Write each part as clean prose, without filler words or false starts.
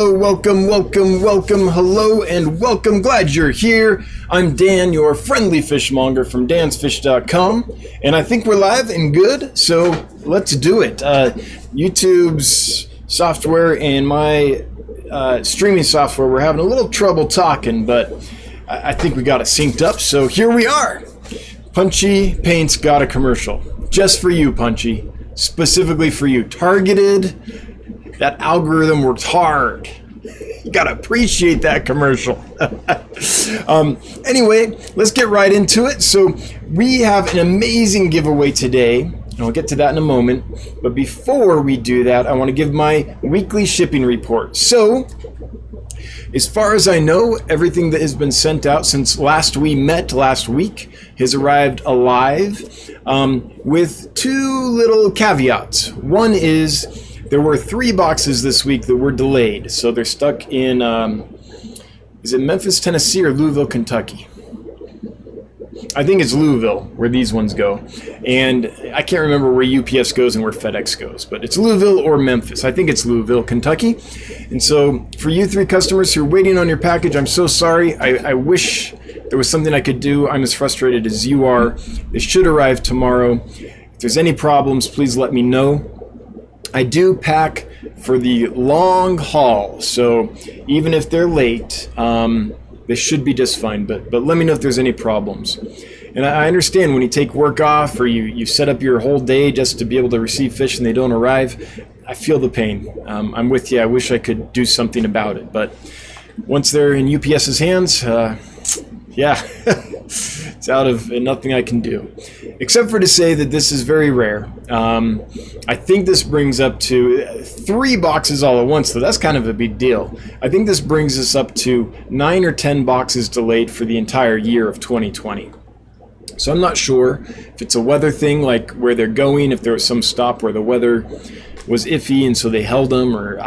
Welcome, hello and welcome. Glad you're here. I'm Dan, your friendly fishmonger from dansfish.com, and I think we're live and good, so let's do it. YouTube's software and my streaming software, we're having a little trouble talking, but I think we got it synced up, so here we are. Punchy Paint's got a commercial. Just for you, Punchy. Specifically for you. Targeted. That algorithm worked hard. You gotta appreciate that commercial. Anyway, let's get right into it. So we have an amazing giveaway today, and I'll get to that in a moment. But before we do that, I want to give my weekly shipping report. So, as far as I know, everything that has been sent out since last we met last week has arrived alive, with two little caveats. One is, there were 3 boxes this week that were delayed, so they're stuck in, is it Memphis, Tennessee, or Louisville, Kentucky? I think it's Louisville, where these ones go. And I can't remember where UPS goes and where FedEx goes, but it's Louisville or Memphis. I think it's Louisville, Kentucky. And so for you 3 customers who are waiting on your package, I'm so sorry. I wish there was something I could do. I'm as frustrated as you are. It should arrive tomorrow. If there's any problems, please let me know. I do pack for the long haul, so even if they're late, they should be just fine, but let me know if there's any problems. And I understand when you take work off or you set up your whole day just to be able to receive fish and they don't arrive. I feel the pain. I'm with you. I wish I could do something about it, but once they're in UPS's hands, yeah, it's out of nothing I can do. Except for to say that this is very rare. I think this brings up to 3 boxes all at once, so that's kind of a big deal. I think this brings us up to 9 or 10 boxes delayed for the entire year of 2020. So I'm not sure if it's a weather thing, like where they're going, if there was some stop where the weather was iffy and so they held them, or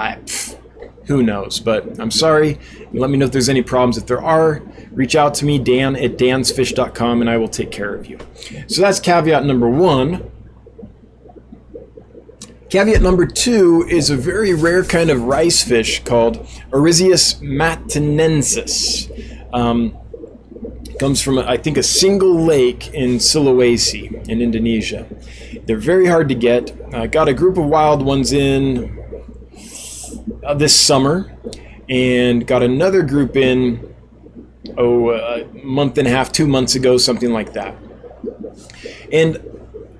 who knows. But I'm sorry. Let me know if there's any problems. If there are, reach out to me, Dan at dansfish.com, and I will take care of you. So that's caveat number 1. Caveat number 2 is a very rare kind of rice fish called Oryzius matinensis. Comes from, I think, a single lake in Sulawesi in Indonesia. They're very hard to get. I got a group of wild ones in this summer, and got another group in a month and a half, 2 months ago, something like that. And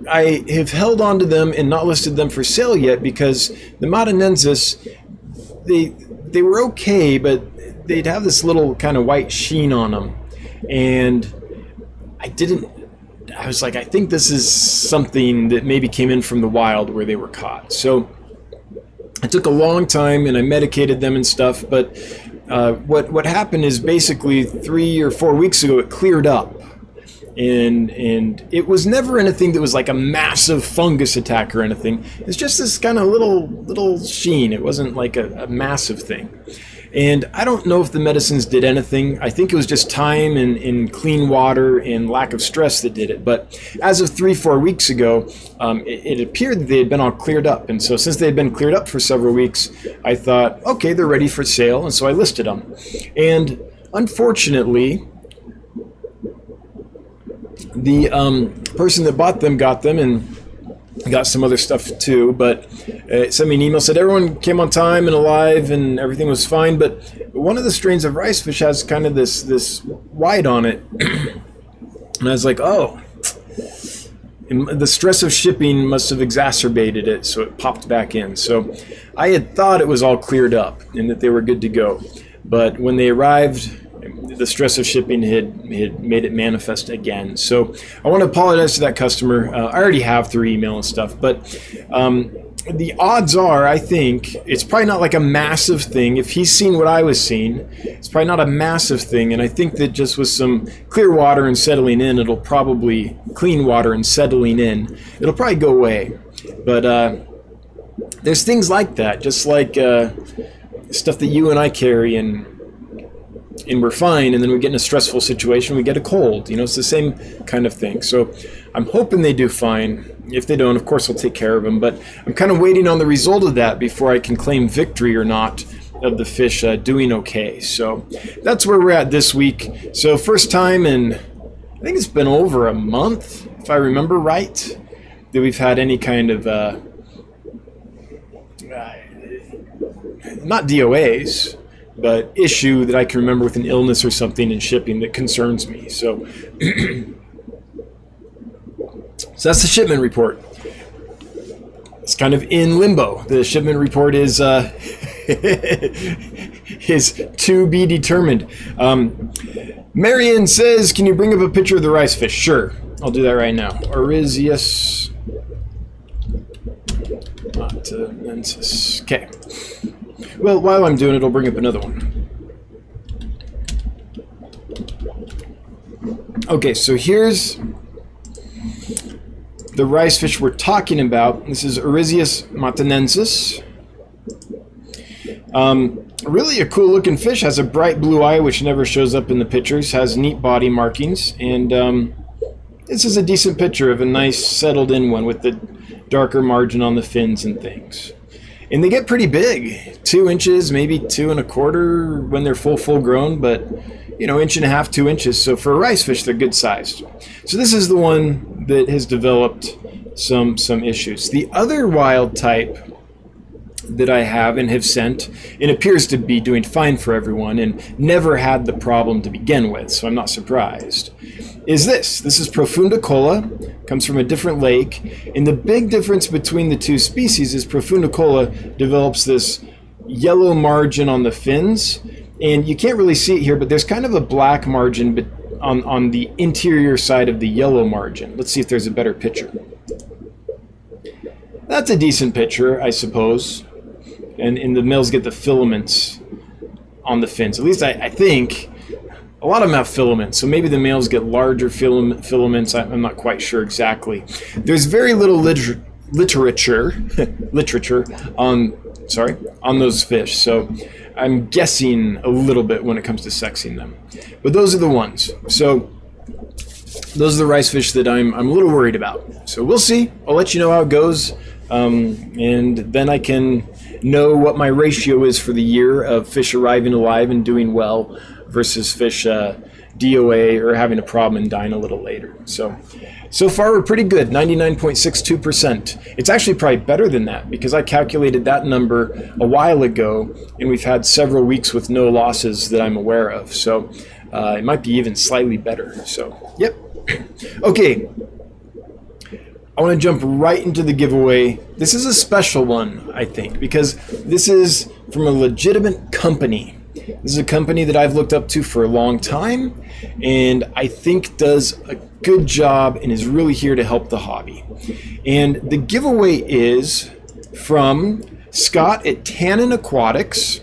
I have held on to them and not listed them for sale yet because the matinensis, they were okay, but they'd have this little kind of white sheen on them. And I was like, I think this is something that maybe came in from the wild where they were caught. So it took a long time, and I medicated them and stuff, but what happened is basically 3 or 4 weeks ago it cleared up, and it was never anything that was like a massive fungus attack or anything. It's just this kind of little sheen. It wasn't like a massive thing. And I don't know if the medicines did anything. I think it was just time and clean water and lack of stress that did it. But as of 3-4 weeks ago, it appeared that they had been all cleared up. And so since they had been cleared up for several weeks, I thought, okay, they're ready for sale. And so I listed them. And unfortunately, the person that bought them got them and got some other stuff too, but sent me an email, said everyone came on time and alive and everything was fine, but one of the strains of rice fish has kind of this white on it. And I was like, oh, and the stress of shipping must have exacerbated it, so it popped back in. So I had thought it was all cleared up and that they were good to go, but when they arrived, the stress of shipping had made it manifest again. So I want to apologize to that customer. I already have through email and stuff, but the odds are, I think, it's probably not like a massive thing. If he's seen what I was seeing, it's probably not a massive thing. And I think that just with some clear water and settling in, it'll probably, clean water and settling in, it'll probably go away. But there's things like that, just like stuff that you and I carry, and we're fine, and then we get in a stressful situation, we get a cold. You know, it's the same kind of thing. So I'm hoping they do fine. If they don't, of course, I'll take care of them. But I'm kind of waiting on the result of that before I can claim victory or not. of the fish doing okay. So that's where we're at this week. So first time in, I think it's been over a month, if I remember right, that we've had any kind of, not DOAs, but issue that I can remember with an illness or something in shipping that concerns me. So, so that's the shipment report. It's kind of in limbo. The shipment report is is to be determined. Marion says, can you bring up a picture of the rice fish? Sure, I'll do that right now. Orisius Montanensis. Okay. Well, while I'm doing it, I'll bring up another one. Okay, so here's the rice fish we're talking about. This is Orisius montanensis. Really a cool looking fish. Has a bright blue eye, which never shows up in the pictures. Has neat body markings. And this is a decent picture of a nice settled in one with the darker margin on the fins and things. And they get pretty big. 2 inches, maybe 2 1/4 when they're full grown. But, you know, 1.5 to 2 inches. So for a rice fish, they're good sized. So this is the one that has developed some issues. The other wild type that I have and have sent, and appears to be doing fine for everyone and never had the problem to begin with, so I'm not surprised, is this. This is Profunda cola, comes from a different lake, and the big difference between the two species is Profunda cola develops this yellow margin on the fins, and you can't really see it here, but there's kind of a black margin on the interior side of the yellow margin. Let's see if there's a better picture. That's a decent picture, I suppose. And the males get the filaments on the fins. At least I think. A lot of them have filaments, so maybe the males get larger filaments. I'm not quite sure exactly. There's very little literature on those fish, so I'm guessing a little bit when it comes to sexing them. But those are the ones. So those are the rice fish that I'm a little worried about. So we'll see. I'll let you know how it goes, and then I can know what my ratio is for the year of fish arriving alive and doing well versus fish DOA or having a problem and dying a little later. So far we're pretty good, 99.62%. It's actually probably better than that because I calculated that number a while ago and we've had several weeks with no losses that I'm aware of. So it might be even slightly better. So, yep. Okay. I want to jump right into the giveaway. This is a special one, I think, because this is from a legitimate company. This is a company that I've looked up to for a long time, and I think does a good job and is really here to help the hobby. And the giveaway is from Scott at Tannin Aquatics.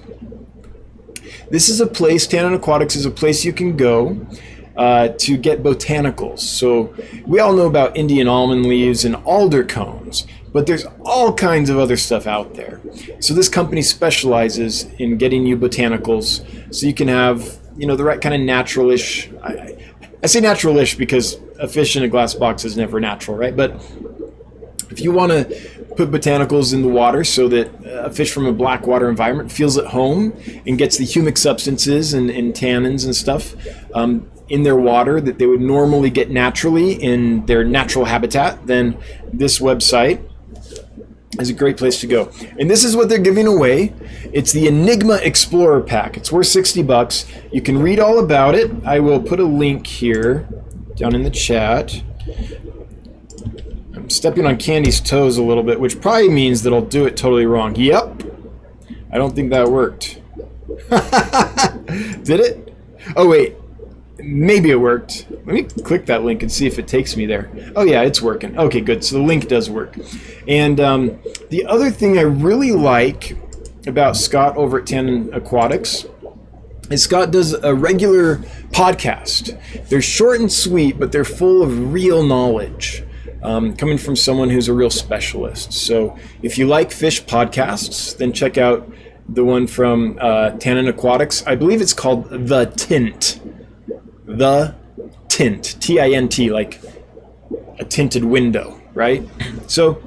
This is a place, Tannin Aquatics is a place you can go to get botanicals. So we all know about Indian almond leaves and alder cones, but there's all kinds of other stuff out there. So this company specializes in getting you botanicals so you can have, you know, the right kind of natural-ish. I say natural-ish because a fish in a glass box is never natural, right? But if you want to put botanicals in the water so that a fish from a black water environment feels at home and gets the humic substances and tannins and stuff in their water that they would normally get naturally in their natural habitat, then this website is a great place to go. And this is what they're giving away. It's the Enigma Explorer Pack. It's worth $60. You can read all about it. I will put a link here down in the chat. I'm stepping on Candy's toes a little bit, which probably means that I'll do it totally wrong. Yep. I don't think that worked. Did it? Oh, wait. Maybe it worked. Let me click that link and see if it takes me there. Oh yeah, it's working. Okay, good. So the link does work. And the other thing I really like about Scott over at Tannin Aquatics is Scott does a regular podcast. They're short and sweet, but they're full of real knowledge coming from someone who's a real specialist. So if you like fish podcasts, then check out the one from Tannin Aquatics. I believe it's called The Tint. The Tint, T-I-N-T, like a tinted window, right? So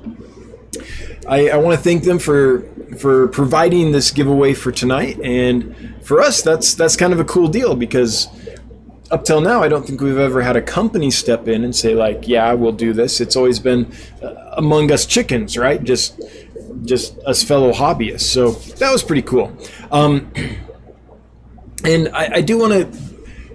I want to thank them for for providing this giveaway for tonight. And for us, that's kind of a cool deal, because up till now, I don't think we've ever had a company step in and say like, yeah, we'll do this. It's always been among us chickens, right? Just us fellow hobbyists. So that was pretty cool. And I do want to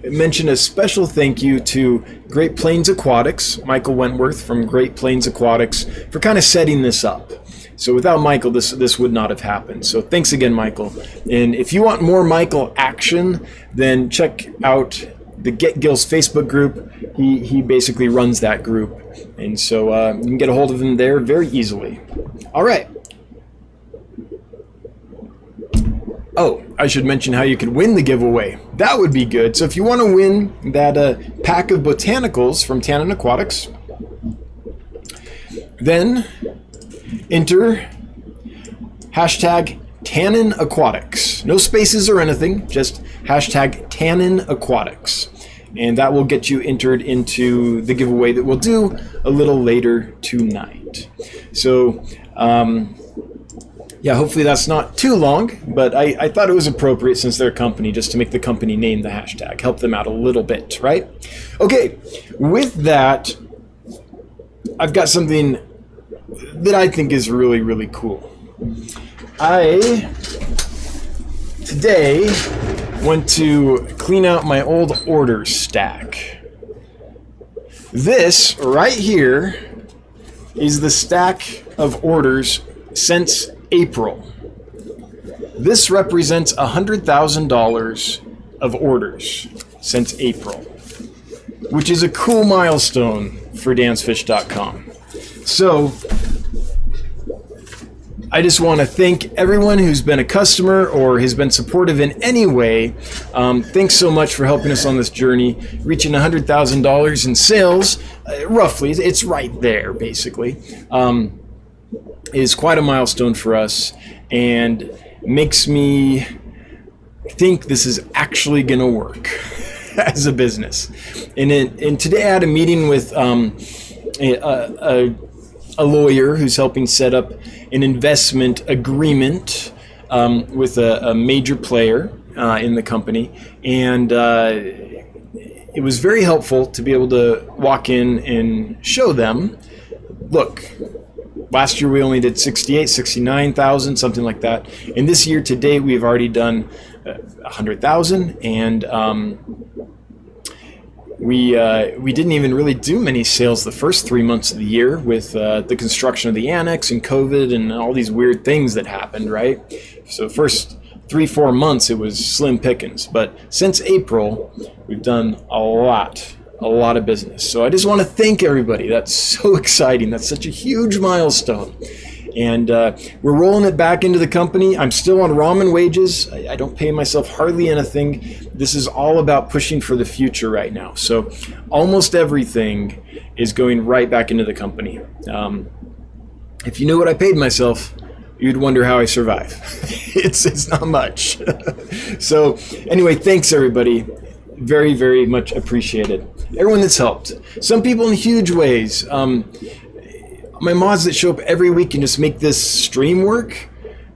mention a special thank you to Great Plains Aquatics, Michael Wentworth from Great Plains Aquatics, for kind of setting this up. So without Michael, this would not have happened. So thanks again, Michael. And if you want more Michael action, then check out the Get Gills Facebook group. He basically runs that group. And so you can get a hold of him there very easily. All right. Oh, I should mention how you could win the giveaway. That would be good. So if you want to win that pack of Botanicals from Tannin Aquatics, then enter hashtag Tannin Aquatics. No spaces or anything, just hashtag Tannin Aquatics. And that will get you entered into the giveaway that we'll do a little later tonight. So, yeah, hopefully that's not too long, but I thought it was appropriate since they're a company, just to make the company name the hashtag, help them out a little bit, right? Okay, with that, I've got something that I think is really, really cool. I today went to clean out my old orders stack. This right here is the stack of orders since April. This represents $100,000 of orders since April, which is a cool milestone for dansfish.com. So I just want to thank everyone who's been a customer or has been supportive in any way. Thanks so much for helping us on this journey. Reaching $100,000 in sales, roughly, it's right there basically, is quite a milestone for us and makes me think this is actually going to work as a business. And today I had a meeting with a lawyer who's helping set up an investment agreement with a major player in the company. And it was very helpful to be able to walk in and show them, look, last year we only did 69,000, something like that. And this year to date, we've already done 100,000. And we didn't even really do many sales the first 3 months of the year with the construction of the annex and COVID and all these weird things that happened, right? So first 3-4 months, it was slim pickings. But since April, we've done a lot of business. So I just want to thank everybody. That's so exciting. That's such a huge milestone. And we're rolling it back into the company. I'm still on ramen wages. I don't pay myself hardly anything. This is all about pushing for the future right now. So almost everything is going right back into the company. If you knew what I paid myself, you'd wonder how I survive. It's not much. So anyway, thanks everybody. Very, very much appreciated. Everyone that's helped. Some people in huge ways. My mods that show up every week and just make this stream work,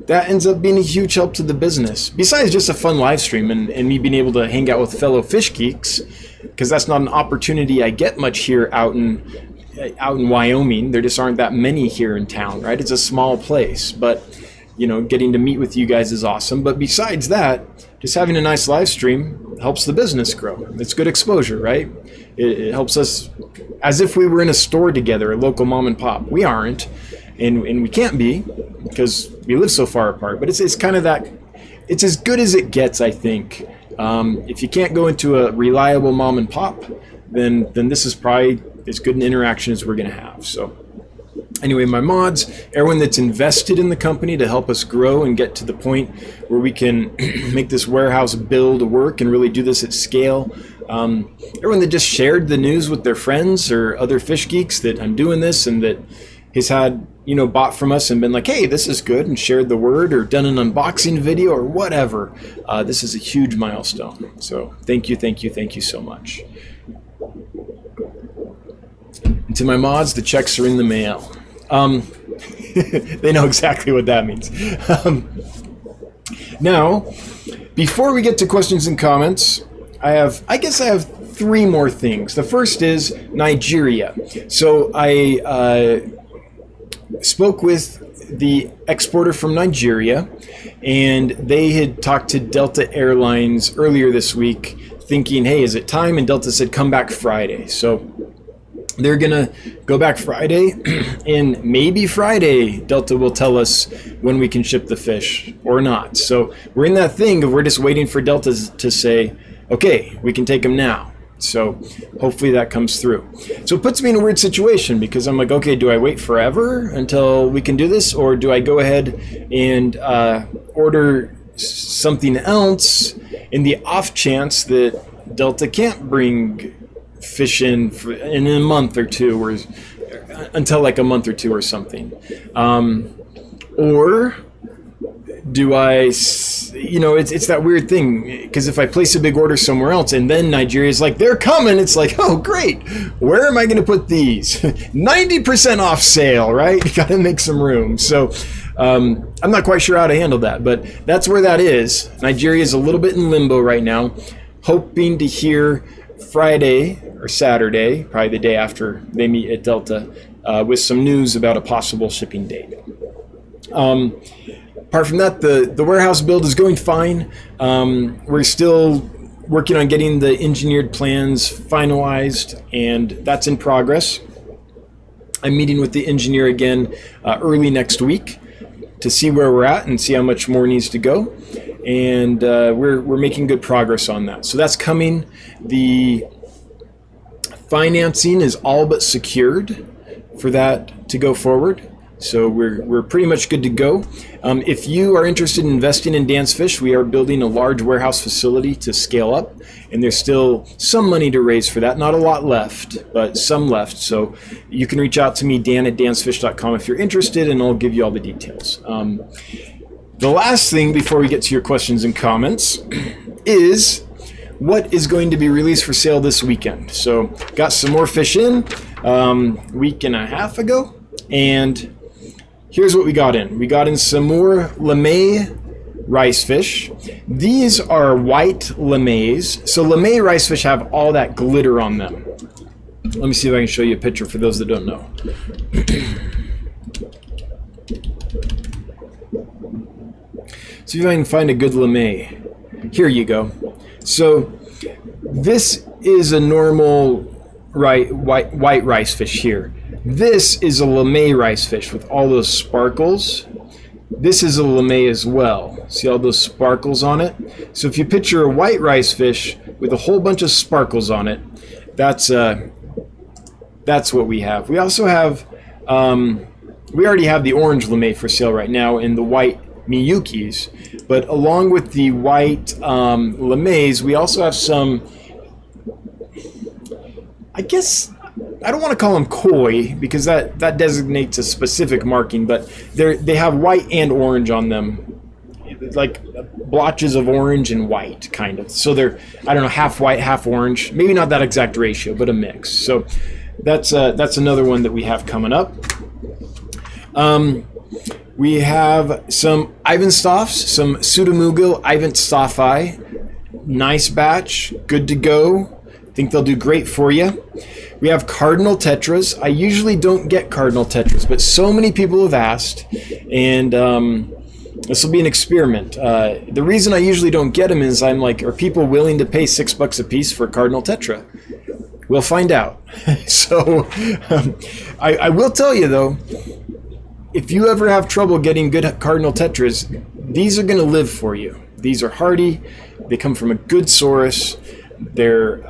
that ends up being a huge help to the business. Besides just a fun live stream and me being able to hang out with fellow fish geeks, because that's not an opportunity I get much here out in Wyoming. There just aren't that many here in town, right? It's a small place, but you know, getting to meet with you guys is awesome. But besides that, just having a nice live stream helps the business grow. It's good exposure, right? It helps us as if we were in a store together, a local mom and pop. We aren't, and we can't be because we live so far apart. But it's kind of that, it's as good as it gets, I think. If you can't go into a reliable mom and pop, then this is probably as good an interaction as we're going to have. So anyway, my mods, everyone that's invested in the company to help us grow and get to the point where we can make this warehouse build work and really do this at scale. Everyone that just shared the news with their friends or other fish geeks that I'm doing this and that has had, you know, bought from us and been like, hey, this is good, and shared the word or done an unboxing video or whatever. This is a huge milestone. So thank you so much. And to my mods, the checks are in the mail. They know exactly what that means. Now, before we get to questions and comments, I guess I have 3 more things. The first is Nigeria. So I spoke with the exporter from Nigeria, and they had talked to Delta Airlines earlier this week thinking, hey, is it time? And Delta said, come back Friday. So they're gonna go back Friday, and maybe Friday Delta will tell us when we can ship the fish or not. So we're in that thing of we're just waiting for Delta to say, okay, we can take them now. So hopefully that comes through. So it puts me in a weird situation because I'm like, okay, do I wait forever until we can do this, or do I go ahead and order something else in the off chance that Delta can't bring fish in a month or two, or until like a month or two or something, or do I, it's that weird thing, because if I place a big order somewhere else and then Nigeria's like, they're coming, it's like, oh great, where am I going to put these? 90% off sale, right? Got to make some room. So I'm not quite sure how to handle that, but that's where that is. Nigeria is a little bit in limbo right now, hoping to hear Friday or Saturday, probably the day after they meet at Delta, with some news about a possible shipping date. Apart from that, the warehouse build is going fine. We're still working on getting the engineered plans finalized, and that's in progress. I'm meeting with the engineer again early next week to see where we're at and see how much more needs to go. And we're making good progress on that. So that's coming. The financing is all but secured for that to go forward. So we're pretty much good to go. If you are interested in investing in Dan's Fish, we are building a large warehouse facility to scale up, and there's still some money to raise for that. Not a lot left, but some left. So you can reach out to me, dan@dansfish.com, if you're interested, and I'll give you all the details. The last thing before we get to your questions and comments is what is going to be released for sale this weekend. So got some more fish in week and a half ago, and here's what we got in. We got in some more Lemay rice fish. These are white Lemays. So Lemay rice fish have all that glitter on them. Let me see if I can show you a picture for those that don't know. See if I can find a good Lemay. Here you go. So this is a normal white rice fish here. This is a Lemay rice fish with all those sparkles. This is a Lemay as well. See all those sparkles on it? So if you picture a white rice fish with a whole bunch of sparkles on it, that's what we have. We also have, we already have the orange Lemay for sale right now in the white Miyukis, but along with the white Lemays, we also have some, I guess, I don't want to call them koi because that designates a specific marking, but they have white and orange on them, like blotches of orange and white, kind of. So they're, I don't know, half white, half orange. Maybe not that exact ratio, but a mix. So that's another one that we have coming up. We have some Ivanstoffs, some Pseudomugil Ivanstoffi. Nice batch, good to go. Think they'll do great for you. We have Cardinal Tetras. I usually don't get Cardinal Tetras, but so many people have asked, and this will be an experiment. The reason I usually don't get them is I'm like, are people willing to pay $6 a piece for Cardinal Tetra? We'll find out. So I will tell you though, if you ever have trouble getting good Cardinal Tetras, these are going to live for you. These are hardy. They come from a good source. They're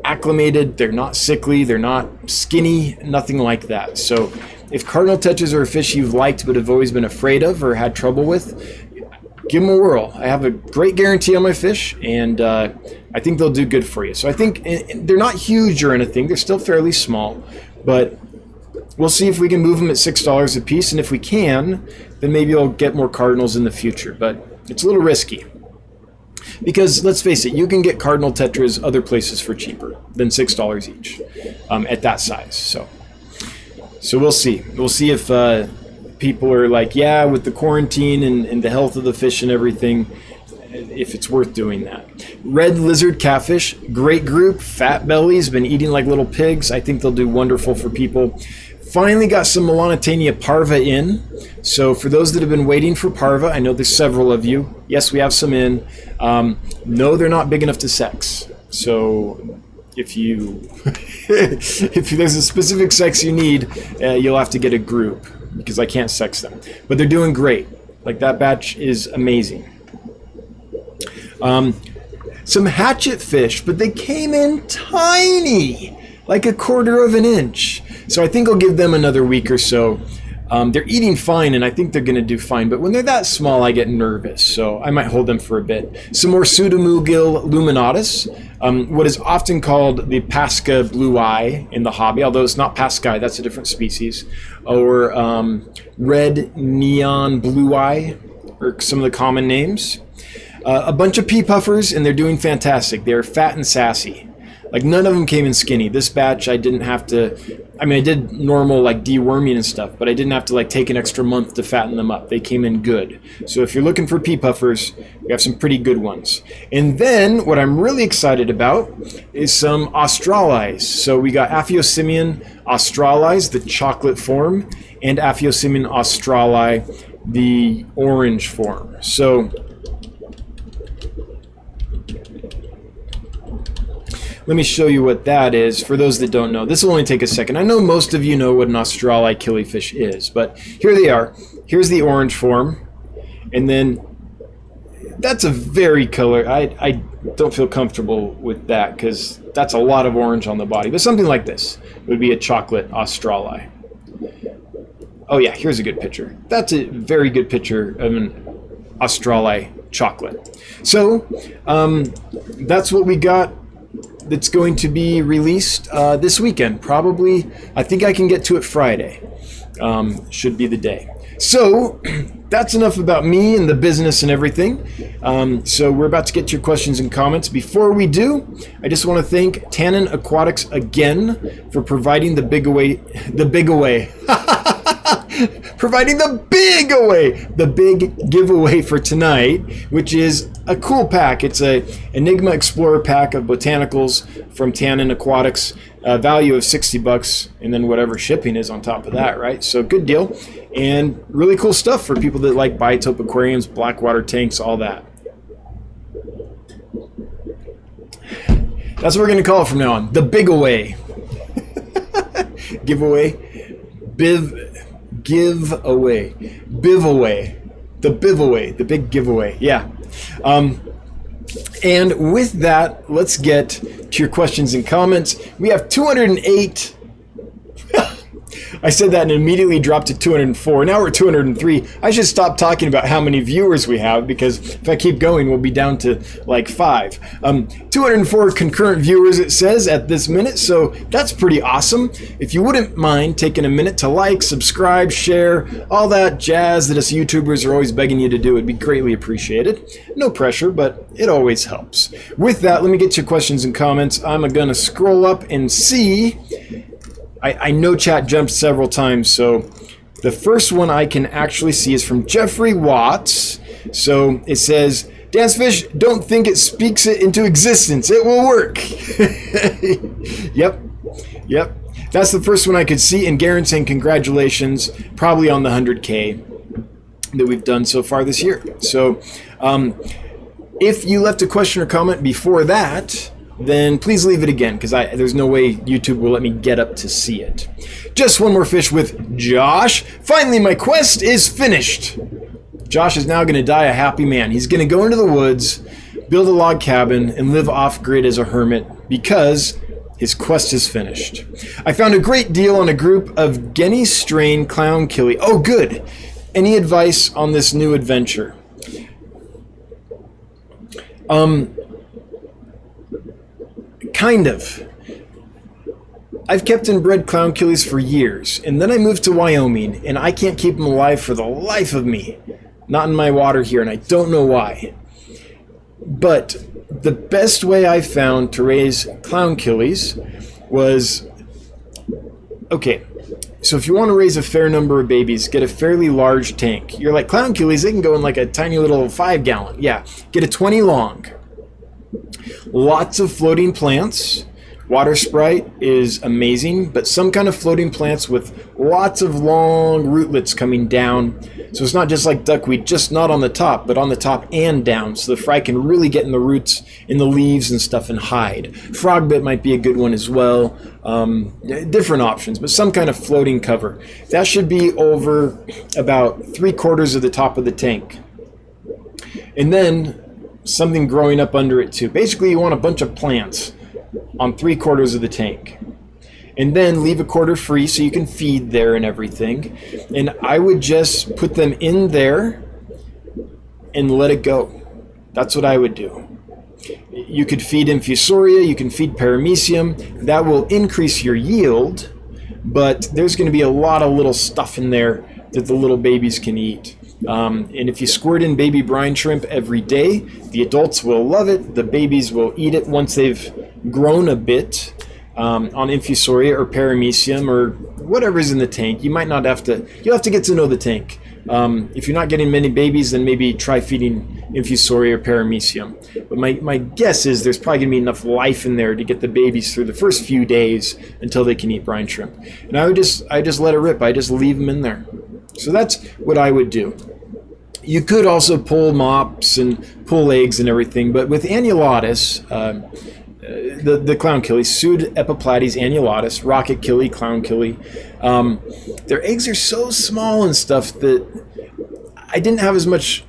acclimated. They're not sickly. They're not skinny. Nothing like that. So if Cardinal Tetras are a fish you've liked but have always been afraid of or had trouble with, give them a whirl. I have a great guarantee on my fish, and I think they'll do good for you. So I think they're not huge or anything. They're still fairly small, but we'll see if we can move them at $6 a piece, and if we can, then maybe I'll get more Cardinals in the future, but it's a little risky. Because let's face it, you can get Cardinal Tetras other places for cheaper than $6 each at that size. So we'll see. We'll see if people are like, yeah, with the quarantine and the health of the fish and everything, if it's worth doing that. Red lizard catfish, great group. Fat bellies, been eating like little pigs. I think they'll do wonderful for people. Finally got some Melanotania parva in. So for those that have been waiting for parva, I know there's several of you. Yes, we have some in. No, they're not big enough to sex. So if you if there's a specific sex you need, you'll have to get a group because I can't sex them. But they're doing great. Like that batch is amazing. Some hatchet fish, but they came in tiny, like 1/4 of an inch. So I think I'll give them another week or so. They're eating fine, and I think they're going to do fine. But when they're that small, I get nervous. So I might hold them for a bit. Some more Pseudomugil luminatus, what is often called the Pasca blue eye in the hobby, although it's not Pascae, that's a different species. Or red neon blue eye, or some of the common names. A bunch of pea puffers, and they're doing fantastic. They're fat and sassy. Like none of them came in skinny. This batch I didn't have to, I mean I did normal like deworming and stuff, but I didn't have to like take an extra month to fatten them up. They came in good. So if you're looking for pea puffers, we have some pretty good ones. And then what I'm really excited about is some Australis. So we got Aphyosemion Australis, the chocolate form, and Aphyosemion Australi, the orange form. So let me show you what that is for those that don't know. This will only take a second. I know most of you know what an Australi killifish is, but here they are. Here's the orange form, and then that's a very color. I don't feel comfortable with that because that's a lot of orange on the body, but something like this would be a chocolate Australi. Oh yeah, here's a good picture. That's a very good picture of an Australi chocolate. So that's what we got. That's going to be released this weekend. Probably, I think I can get to it Friday. Should be the day. So that's enough about me and the business and everything. So we're about to get to your questions and comments. Before we do, I just want to thank Tannin Aquatics again for providing the big giveaway for tonight, which is a cool pack. It's a Enigma Explorer pack of Botanicals from Tannin Aquatics, value of $60, and then whatever shipping is on top of that, right? So good deal, and really cool stuff for people that like biotope aquariums, blackwater tanks, all that. That's what we're going to call it from now on. The big away. Giveaway. Giveaway. Bivaway. The bivaway. The big giveaway. Yeah. And with that, let's get to your questions and comments. We have 208. I said that and immediately dropped to 204. Now we're 203. I should stop talking about how many viewers we have because if I keep going, we'll be down to like 5. 204 concurrent viewers, it says, at this minute. So that's pretty awesome. If you wouldn't mind taking a minute to like, subscribe, share, all that jazz that us YouTubers are always begging you to do, it'd be greatly appreciated. No pressure, but it always helps. With that, let me get to your questions and comments. I'm going to scroll up and see. I know chat jumped several times, so the first one I can actually see is from Jeffrey Watts. So it says, Dancefish, don't think it speaks it into existence. It will work. Yep. That's the first one I could see. And Garen saying congratulations, probably on the 100K that we've done so far this year. So if you left a question or comment before that, then please leave it again, because there's no way YouTube will let me get up to see it. Just one more fish with Josh. Finally, my quest is finished. Josh is now going to die a happy man. He's going to go into the woods, build a log cabin, and live off-grid as a hermit because his quest is finished. I found a great deal on a group of Guinea strain clown killie. Oh, good. Any advice on this new adventure? Kind of. I've kept and bred clown killies for years, and then I moved to Wyoming, and I can't keep them alive for the life of me. Not in my water here, and I don't know why. But the best way I found to raise clown killies was... Okay, So if you want to raise a fair number of babies, get a fairly large tank. You're like, clown killies, they can go in like a tiny little 5-gallon. Yeah, get a 20 long. Lots of floating plants. Water Sprite is amazing, but some kind of floating plants with lots of long rootlets coming down. So it's not just like duckweed, just not on the top, but on the top and down. So the fry can really get in the roots, in the leaves and stuff and hide. Frogbit might be a good one as well. Different options, but some kind of floating cover. That should be over about 3/4 of the top of the tank. And then something growing up under it too. Basically, you want a bunch of plants on 3/4 of the tank, and then leave a quarter free so you can feed there and everything. And I would just put them in there and let it go. That's what I would do. You could feed infusoria, you can feed paramecium. That will increase your yield, but there's going to be a lot of little stuff in there that the little babies can eat. And if you squirt in baby brine shrimp every day, the adults will love it. The babies will eat it once they've grown a bit on infusoria or paramecium or whatever's in the tank. You might not have to, you'll have to get to know the tank. If you're not getting many babies, then maybe try feeding infusoria or paramecium. But my guess is there's probably going to be enough life in there to get the babies through the first few days until they can eat brine shrimp. And I just let it rip. I just leave them in there. So that's what I would do. You could also pull mops and pull eggs and everything, but with annulatus, the clown killie, Pseudo Epiplates annulatus, rocket killie, clown killie, their eggs are so small and stuff that I didn't have as much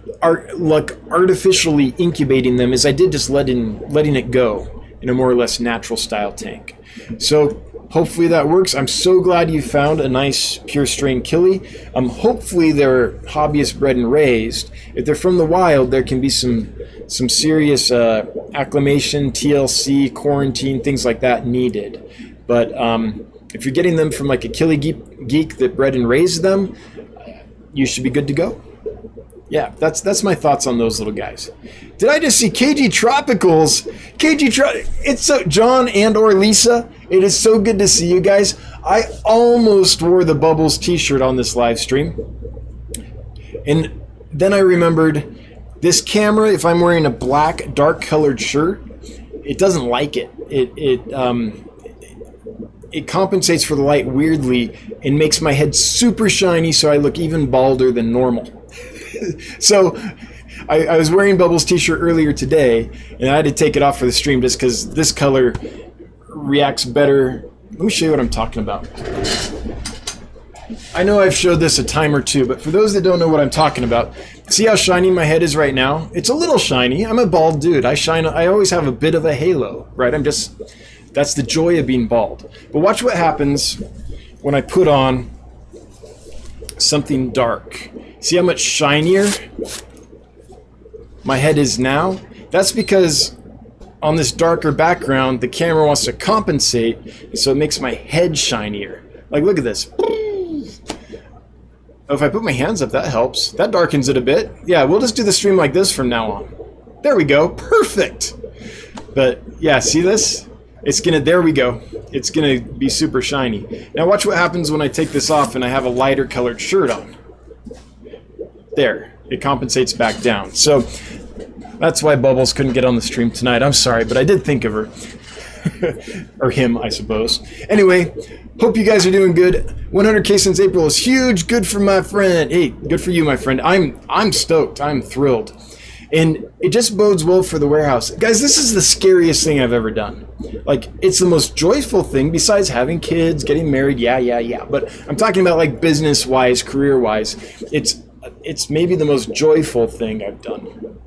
luck artificially incubating them as I did just letting it go in a more or less natural style tank. So hopefully that works. I'm so glad you found a nice pure strain killie. Hopefully they're hobbyist bred and raised. If they're from the wild, there can be some serious acclimation, TLC, quarantine, things like that needed. But if you're getting them from like a killie geek that bred and raised them, you should be good to go. Yeah, that's my thoughts on those little guys. Did I just see KG Tropicals? It's so, John and or Lisa, it is so good to see you guys. I almost wore the Bubbles t-shirt on this live stream. And then I remembered this camera, if I'm wearing a black, dark colored shirt, it doesn't like it. It compensates for the light weirdly and makes my head super shiny so I look even balder than normal. So I was wearing Bubbles t-shirt earlier today, and I had to take it off for the stream just because this color reacts better. Let me show you what I'm talking about. I know I've showed this a time or two, but for those that don't know what I'm talking about, see how shiny my head is right now? It's a little shiny. I'm a bald dude. I always have a bit of a halo, right? That's the joy of being bald. But watch what happens when I put on something dark. See how much shinier my head is now? That's because on this darker background, the camera wants to compensate, so it makes my head shinier. Like, look at this. Oh, if I put my hands up, that helps. That darkens it a bit. Yeah, we'll just do the stream like this from now on. There we go. Perfect. But yeah, see this? There we go. It's gonna be super shiny. Now watch what happens when I take this off and I have a lighter colored shirt on. There, it compensates back down. So that's why Bubbles couldn't get on the stream tonight. I'm sorry, but I did think of her. Or him, I suppose. Anyway, hope you guys are doing good. 100K since April is huge. Good for my friend. Hey, good for you, my friend. I'm stoked. I'm thrilled. And it just bodes well for the warehouse. Guys, this is the scariest thing I've ever done. Like, it's the most joyful thing besides having kids, getting married, yeah. But I'm talking about like business-wise, career-wise. It's maybe the most joyful thing I've done.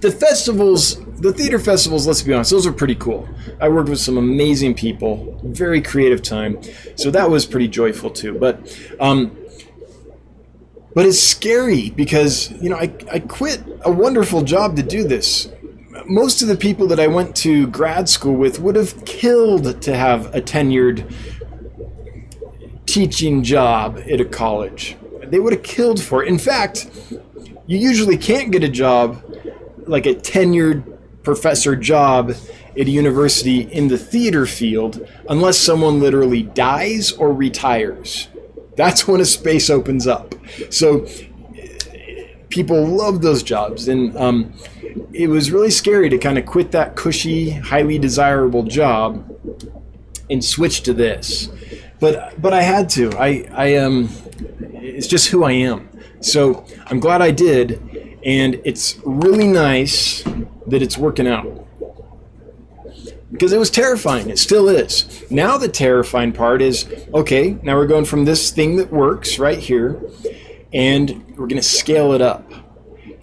The festivals, the theater festivals, let's be honest, those are pretty cool. I worked with some amazing people, very creative time. So that was pretty joyful too. But it's scary because, you know, I quit a wonderful job to do this. Most of the people that I went to grad school with would have killed to have a tenured teaching job at a college. They would have killed for it. In fact, you usually can't get a job like a tenured professor job at a university in the theater field unless someone literally dies or retires. That's when a space opens up. So people love those jobs, and it was really scary to kind of quit that cushy, highly desirable job and switch to this. But I had to. It's just who I am. So I'm glad I did, and it's really nice that it's working out. Because it was terrifying. It still is. Now the terrifying part is, okay, now we're going from this thing that works right here, and we're going to scale it up.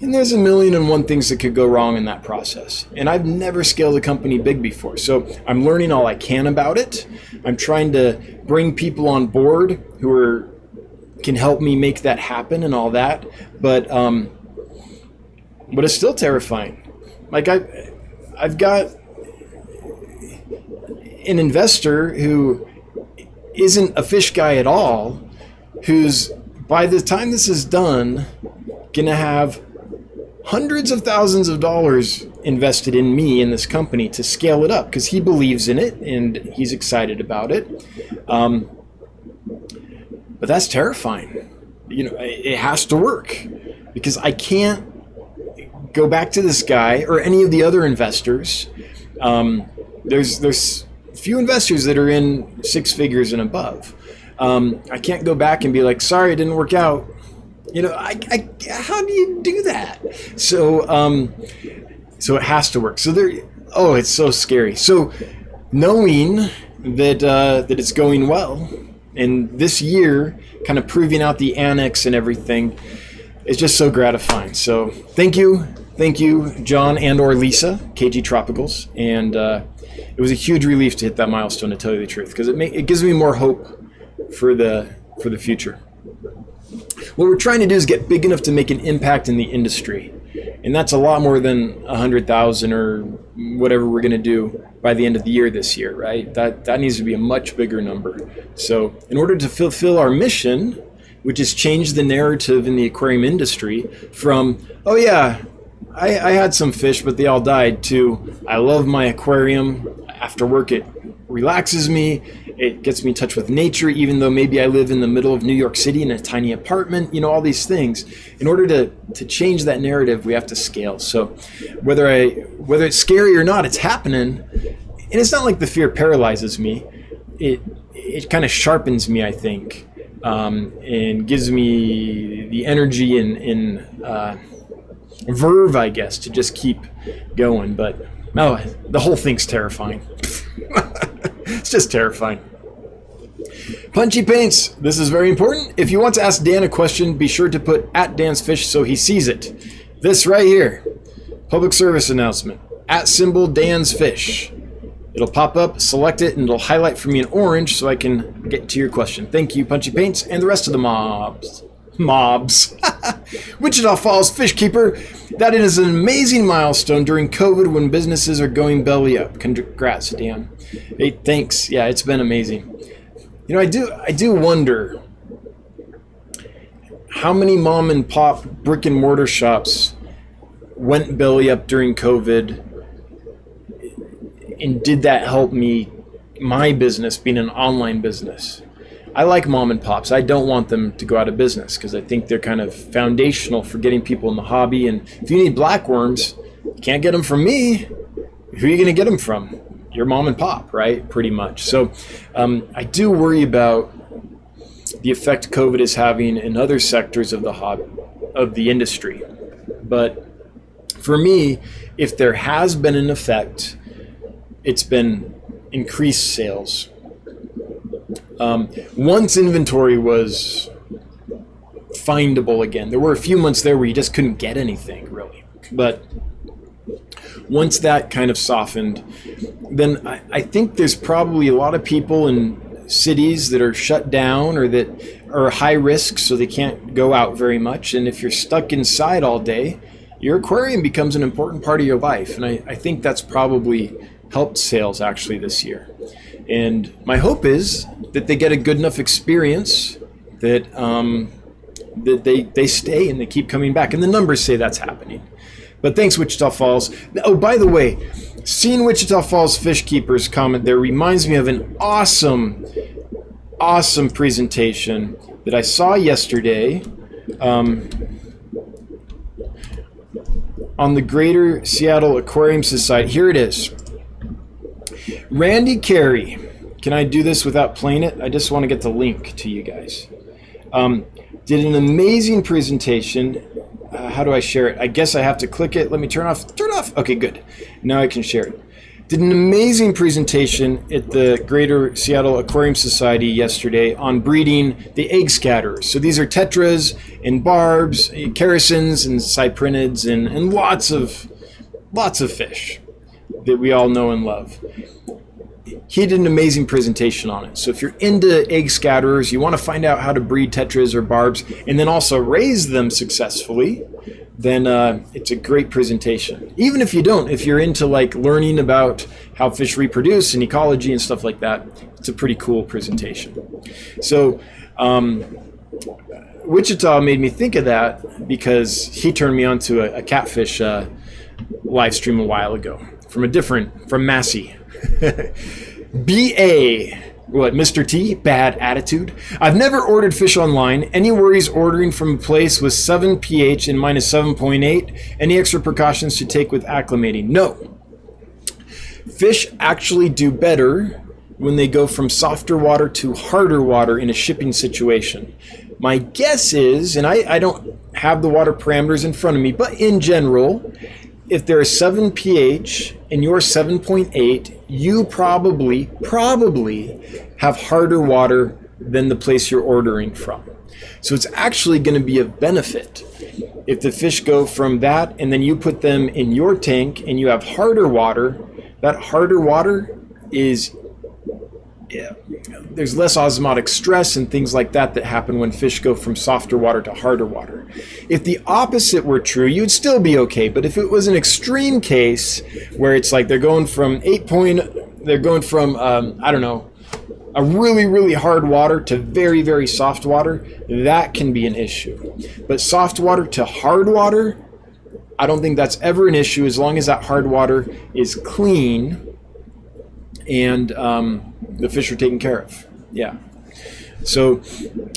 And there's a million and one things that could go wrong in that process. And I've never scaled a company big before. So I'm learning all I can about it. I'm trying to bring people on board who can help me make that happen and all that. But it's still terrifying. Like I've got an investor who isn't a fish guy at all, who's, by the time this is done, gonna have hundreds of thousands of dollars invested in me in this company to scale it up, because he believes in it and he's excited about it. But that's terrifying. You know, it has to work, because I can't go back to this guy or any of the other investors. There's few investors that are in six figures and above. I can't go back and be like, sorry, it didn't work out. You know, how do you do that? So it has to work. So it's so scary. So knowing that it's going well, and this year kind of proving out the annex and everything is just so gratifying. So thank you, John and or Lisa, KG Tropicals, and it was a huge relief to hit that milestone, to tell you the truth, because it gives me more hope for the future. What we're trying to do is get big enough to make an impact in the industry, and that's a lot more than 100,000 or whatever we're going to do by the end of the year this year, right? That needs to be a much bigger number. So in order to fulfill our mission, which is change the narrative in the aquarium industry from, oh yeah, I had some fish, but they all died, to I love my aquarium. After work, it relaxes me. It gets me in touch with nature, even though maybe I live in the middle of New York City in a tiny apartment, all these things. In order to change that narrative, we have to scale. So whether it's scary or not, it's happening. And it's not like the fear paralyzes me. It kind of sharpens me, I think, and gives me the energy and verve, I guess, to just keep going. But the whole thing's terrifying. It's just terrifying. Punchy Paints, this is very important. If you want to ask Dan a question, be sure to put @DansFish so he sees it. This right here, public service announcement, @DansFish. It'll pop up, select it, and it'll highlight for me in orange so I can get to your question. Thank you, Punchy Paints, and the rest of the mobs. Wichita Falls Fish Keeper, that is an amazing milestone during COVID when businesses are going belly up. Congrats, Dan. Hey, thanks. Yeah, it's been amazing. I do wonder how many mom and pop brick and mortar shops went belly up during COVID, and did that help my business being an online business? I like mom and pops. I don't want them to go out of business, because I think they're kind of foundational for getting people in the hobby. And if you need blackworms, you can't get them from me. Who are you going to get them from? Your mom and pop, right? Pretty much. So I do worry about the effect COVID is having in other sectors of the hobby, of the industry. But for me, if there has been an effect, it's been increased sales. Once inventory was findable again, there were a few months there where you just couldn't get anything really. But once that kind of softened, then I think there's probably a lot of people in cities that are shut down or that are high risk, so they can't go out very much. And if you're stuck inside all day, your aquarium becomes an important part of your life. And I think that's probably helped sales actually this year. And my hope is that they get a good enough experience that they stay and they keep coming back. And the numbers say that's happening. But thanks, Wichita Falls. Oh, by the way, seeing Wichita Falls Fish Keepers comment there reminds me of an awesome presentation that I saw yesterday on the Greater Seattle Aquarium Society. Here it is. Randy Carey. Can I do this without playing it? I just want to get the link to you guys. Did an amazing presentation. How do I share it? I guess I have to click it. Let me turn off. Turn off. Okay, good. Now I can share it. Did an amazing presentation at the Greater Seattle Aquarium Society yesterday on breeding the egg scatterers. So these are tetras and barbs, characins and cyprinids and lots of fish that we all know and love. He did an amazing presentation on it. So if you're into egg scatterers, you want to find out how to breed tetras or barbs and then also raise them successfully, then it's a great presentation. Even if you don't, if you're into like learning about how fish reproduce and ecology and stuff like that, it's a pretty cool presentation. So Wichita made me think of that because he turned me on to a catfish live stream a while ago from Massey. BA, what, Mr. T, bad attitude. I've never ordered fish online. Any worries ordering from a place with 7 pH and minus 7.8? Any extra precautions to take with acclimating? No. Fish actually do better when they go from softer water to harder water in a shipping situation. My guess is, and I don't have the water parameters in front of me, but in general, if they're 7 pH and you're 7.8, you probably have harder water than the place you're ordering from. So it's actually going to be a benefit if the fish go from that and then you put them in your tank and you have harder water. That harder water is, there's less osmotic stress and things like that happen when fish go from softer water to harder water. If the opposite were true, you'd still be okay. But if it was an extreme case where it's like they're going from a really, really hard water to very, very soft water, that can be an issue. But soft water to hard water, I don't think that's ever an issue as long as that hard water is clean and the fish are taken care of. Yeah. So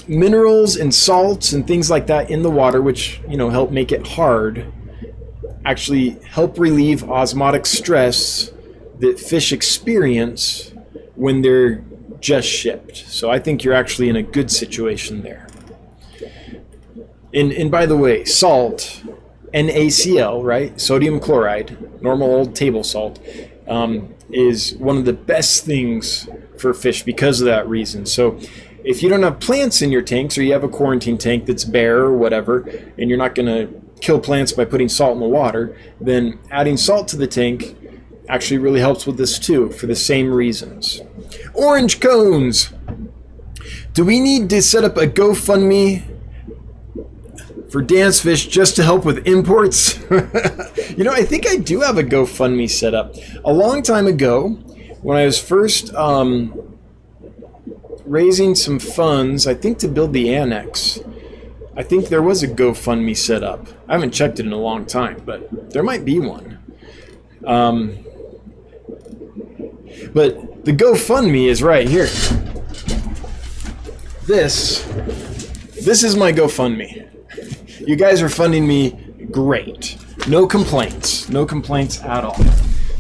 minerals and salts and things like that in the water, which help make it hard, actually help relieve osmotic stress that fish experience when they're just shipped. So I think you're actually in a good situation there. And by the way, salt, NaCl, right? Sodium chloride, normal old table salt, is one of the best things for fish because of that reason. So if you don't have plants in your tanks or you have a quarantine tank that's bare or whatever, and you're not going to kill plants by putting salt in the water, then adding salt to the tank actually really helps with this too for the same reasons. Orange cones. Do we need to set up a GoFundMe for dance fish just to help with imports? I think I do have a GoFundMe set up. A long time ago, when I was first raising some funds, I think to build the annex, I think there was a GoFundMe set up. I haven't checked it in a long time, but there might be one. But the GoFundMe is right here. This is my GoFundMe. You guys are funding me great. No complaints. No complaints at all.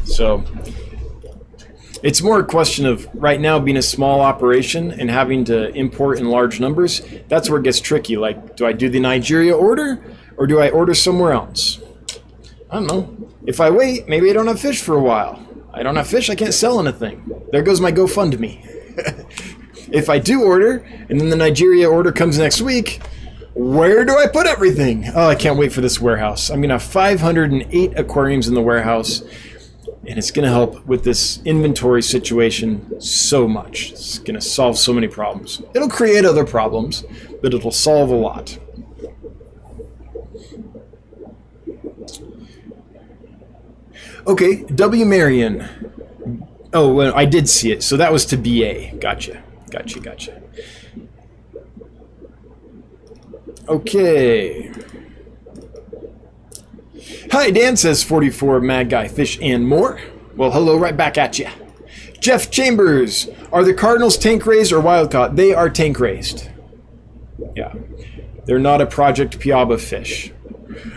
So it's more a question of right now being a small operation and having to import in large numbers. That's where it gets tricky. Like, do I do the Nigeria order or do I order somewhere else? I don't know. If I wait, maybe I don't have fish for a while. I don't have fish, I can't sell anything. There goes my GoFundMe. If I do order and then the Nigeria order comes next week, where do I put everything? Oh, I can't wait for this warehouse. I'm going to have 508 aquariums in the warehouse, and it's going to help with this inventory situation so much. It's going to solve so many problems. It'll create other problems, but it'll solve a lot. Okay, W. Marion. Oh, well, I did see it. So that was to BA. Gotcha. Okay. Hi, Dan, says 44 Mad Guy Fish and more. Well, hello, right back at you. Jeff Chambers, are the Cardinals tank raised or wild caught? They are tank raised. Yeah, they're not a Project Piaba fish.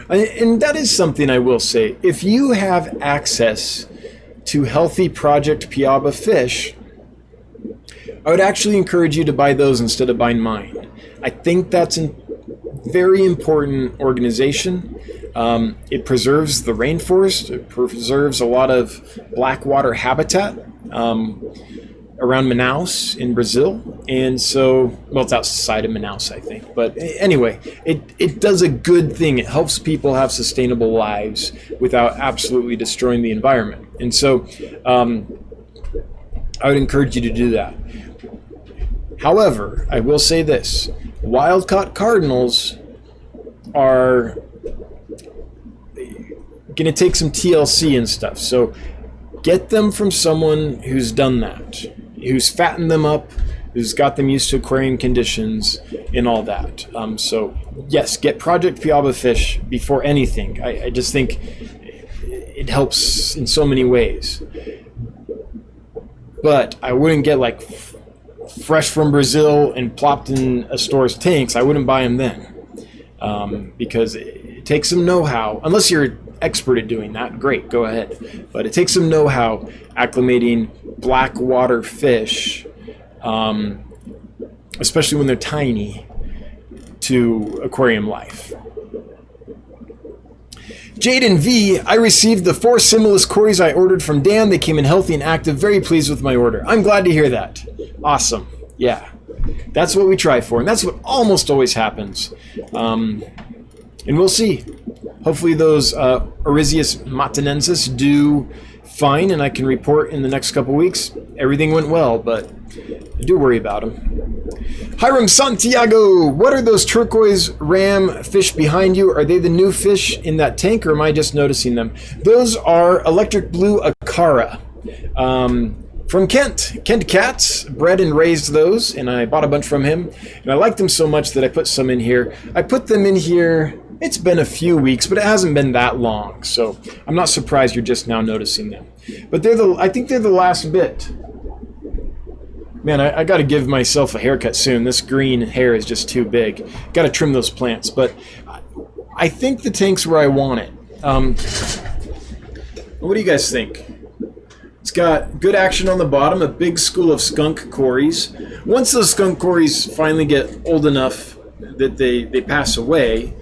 And that is something I will say. If you have access to healthy Project Piaba fish, I would actually encourage you to buy those instead of buying mine. I think that's a very important organization. It preserves the rainforest. It preserves a lot of blackwater habitat around Manaus in Brazil. And so, well, it's outside of Manaus, I think. But anyway, it does a good thing. It helps people have sustainable lives without absolutely destroying the environment. And so I would encourage you to do that. However, I will say this. Wild-caught cardinals are going to take some TLC and stuff. So get them from someone who's done that, who's fattened them up, who's got them used to aquarium conditions and all that. So yes, get Project Piaba fish before anything. I just think it helps in so many ways. But I wouldn't get like fresh from Brazil and plopped in a store's tanks. I wouldn't buy them then because it takes some know-how. Unless you're expert at doing that, great, go ahead. But it takes some know-how acclimating black water fish, especially when they're tiny, to aquarium life. Jaden V, I received the 4 Simulus Coreys I ordered from Dan. They came in healthy and active. Very pleased with my order. I'm glad to hear that. Awesome. Yeah. That's what we try for, and that's what almost always happens. And we'll see. Hopefully those Oryzius matinensis do fine, and I can report in the next couple weeks. Everything went well, but I do worry about them. Hiram Santiago, what are those turquoise ram fish behind you? Are they the new fish in that tank, or am I just noticing them? Those are electric blue acara from Kent. Kent Katz bred and raised those, and I bought a bunch from him. And I liked them so much that I put some in here. I put them in here, it's been a few weeks, but it hasn't been that long. So I'm not surprised you're just now noticing them. But I think they're the last bit. Man, I got to give myself a haircut soon. This green hair is just too big. Got to trim those plants. But I think the tank's where I want it. What do you guys think? It's got good action on the bottom, a big school of skunk cories. Once those skunk cories finally get old enough that they pass away,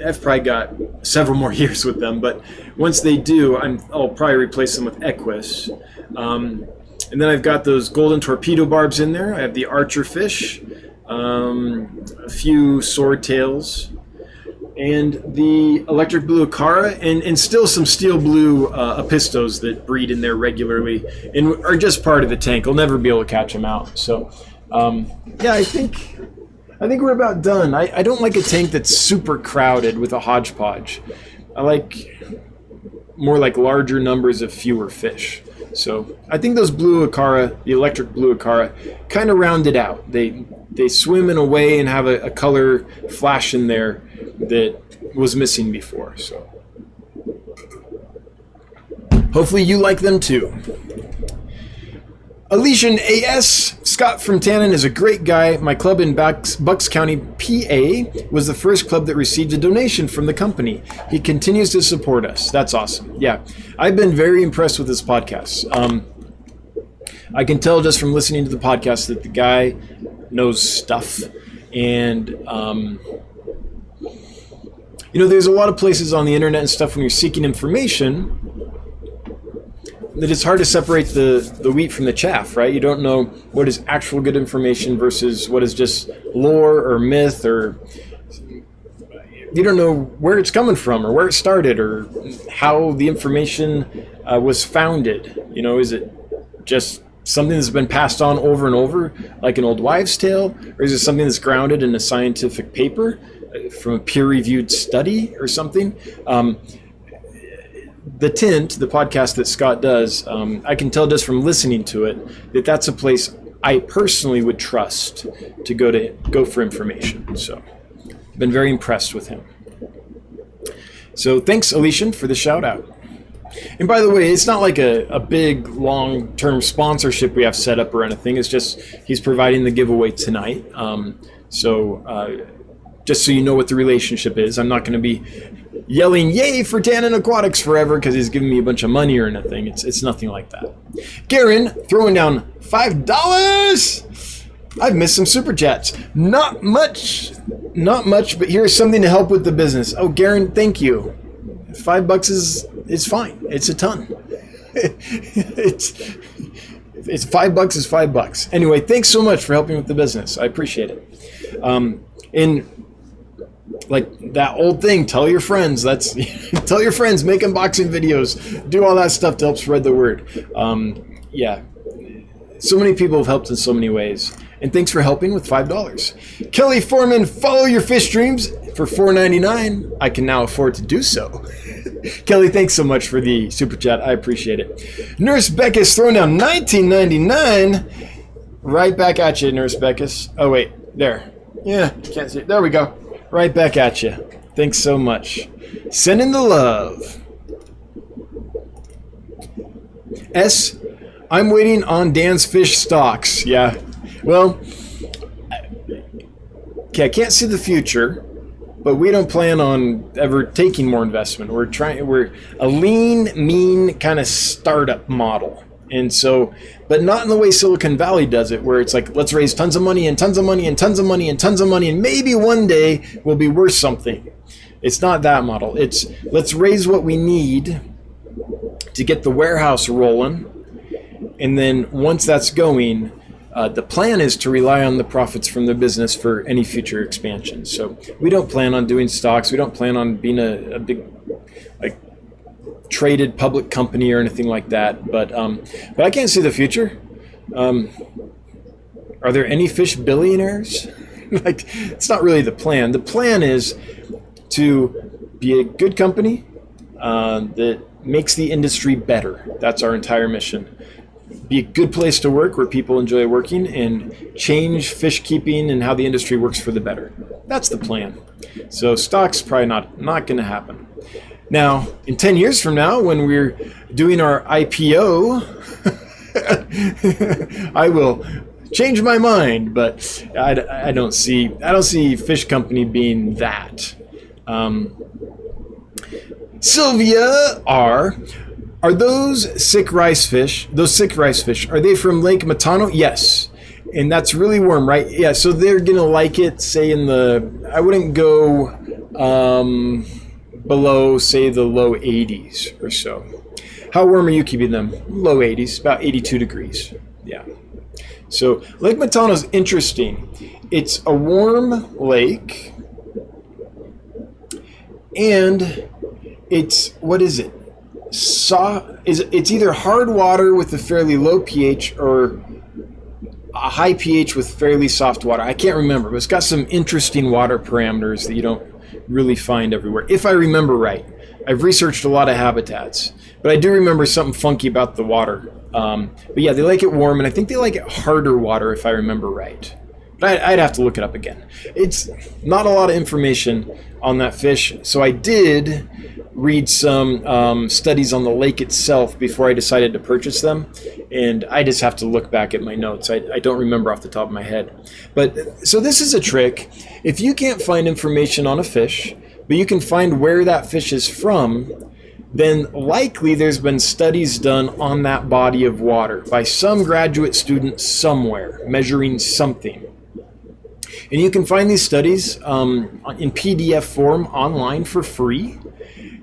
I've probably got several more years with them, but once they do, I'll probably replace them with Equus. And then I've got those golden torpedo barbs in there. I have the archer fish, a few swordtails, and the electric blue acara, and still some steel blue apistos that breed in there regularly and are just part of the tank. I'll never be able to catch them out. So, yeah, I think we're about done. I don't like a tank that's super crowded with a hodgepodge. I like more like larger numbers of fewer fish. So I think those blue acara, the electric blue acara, kind of round it out. They swim in a way and have a color flash in there that was missing before. So hopefully you like them too. Elysian AS, Scott from Tannin is a great guy. My club in Bucks County, PA, was the first club that received a donation from the company. He continues to support us. That's awesome. Yeah, I've been very impressed with this podcast. I can tell just from listening to the podcast that the guy knows stuff. And, there's a lot of places on the internet and stuff when you're seeking information that it's hard to separate the wheat from the chaff, right? You don't know what is actual good information versus what is just lore or myth, or you don't know where it's coming from or where it started or how the information was founded. Is it just something that's been passed on over and over like an old wives' tale, or is it something that's grounded in a scientific paper from a peer-reviewed study or something? The Tint, the podcast that Scott does, I can tell just from listening to it that that's a place I personally would trust to go for information. So I've been very impressed with him. So thanks, Alician, for the shout out. And by the way, it's not like a big long-term sponsorship we have set up or anything. It's just he's providing the giveaway tonight. Just so you know what the relationship is, I'm not going to be yelling "Yay for Tannin Aquatics" forever because he's giving me a bunch of money or anything. It's nothing like that. Garen throwing down $5. I've missed some super chats. Not much, but here's something to help with the business. Oh, Garen, thank you. $5 is fine. It's a ton. it's $5 is $5. Anyway, thanks so much for helping with the business. I appreciate it. And like that old thing, tell your friends. Tell your friends, make unboxing videos, do all that stuff to help spread the word. Yeah, so many people have helped in so many ways. And thanks for helping with $5. Kelly Foreman, follow your fish streams for $4.99. I can now afford to do so. Kelly, thanks so much for the super chat. I appreciate it. Nurse Beckus throwing down $19.99. Right back at you, Nurse Beckus. Oh, wait. There. Yeah, can't see it. There we go. Right back at you. Thanks so much. Sending the love. S, I'm waiting on Dan's fish stocks. Yeah. Well, okay, I can't see the future, but we don't plan on ever taking more investment. We're a lean, mean kind of startup model. And so, but not in the way Silicon Valley does it, where it's like, let's raise tons of money and tons of money and tons of money and tons of money, and maybe one day we'll be worth something. It's not that model. It's let's raise what we need to get the warehouse rolling. And then once that's going, the plan is to rely on the profits from the business for any future expansion. So we don't plan on doing stocks. We don't plan on being a big, like, traded public company or anything like that. But I can't see the future. Are there any fish billionaires? Like, it's not really the plan. The plan is to be a good company that makes the industry better. That's our entire mission. Be a good place to work where people enjoy working and change fish keeping and how the industry works for the better. That's the plan. So stocks probably not going to happen. Now, in 10 years from now, when we're doing our IPO, I will change my mind, but I don't see fish company being that. Sylvia R. Are those sick rice fish, are they from Lake Matano? Yes. And that's really warm, right? Yeah, so they're going to like it, say I wouldn't go below, say, the low 80s or so. How warm are you keeping them? Low 80s, about 82 degrees. Yeah. So Lake Matano is interesting. It's a warm lake, and it's, what is it? It's either hard water with a fairly low pH or a high pH with fairly soft water. I can't remember, but it's got some interesting water parameters that you don't really find everywhere, if I remember right. I've researched a lot of habitats, but I do remember something funky about the water. But yeah, they like it warm, and I think they like it harder water, if I remember right. But I'd have to look it up again. It's not a lot of information on that fish, so I did read some studies on the lake itself before I decided to purchase them, and I just have to look back at my notes. I don't remember off the top of my head. But so this is a trick. If you can't find information on a fish, but you can find where that fish is from, then likely there's been studies done on that body of water by some graduate student somewhere measuring something. And you can find these studies in PDF form online for free.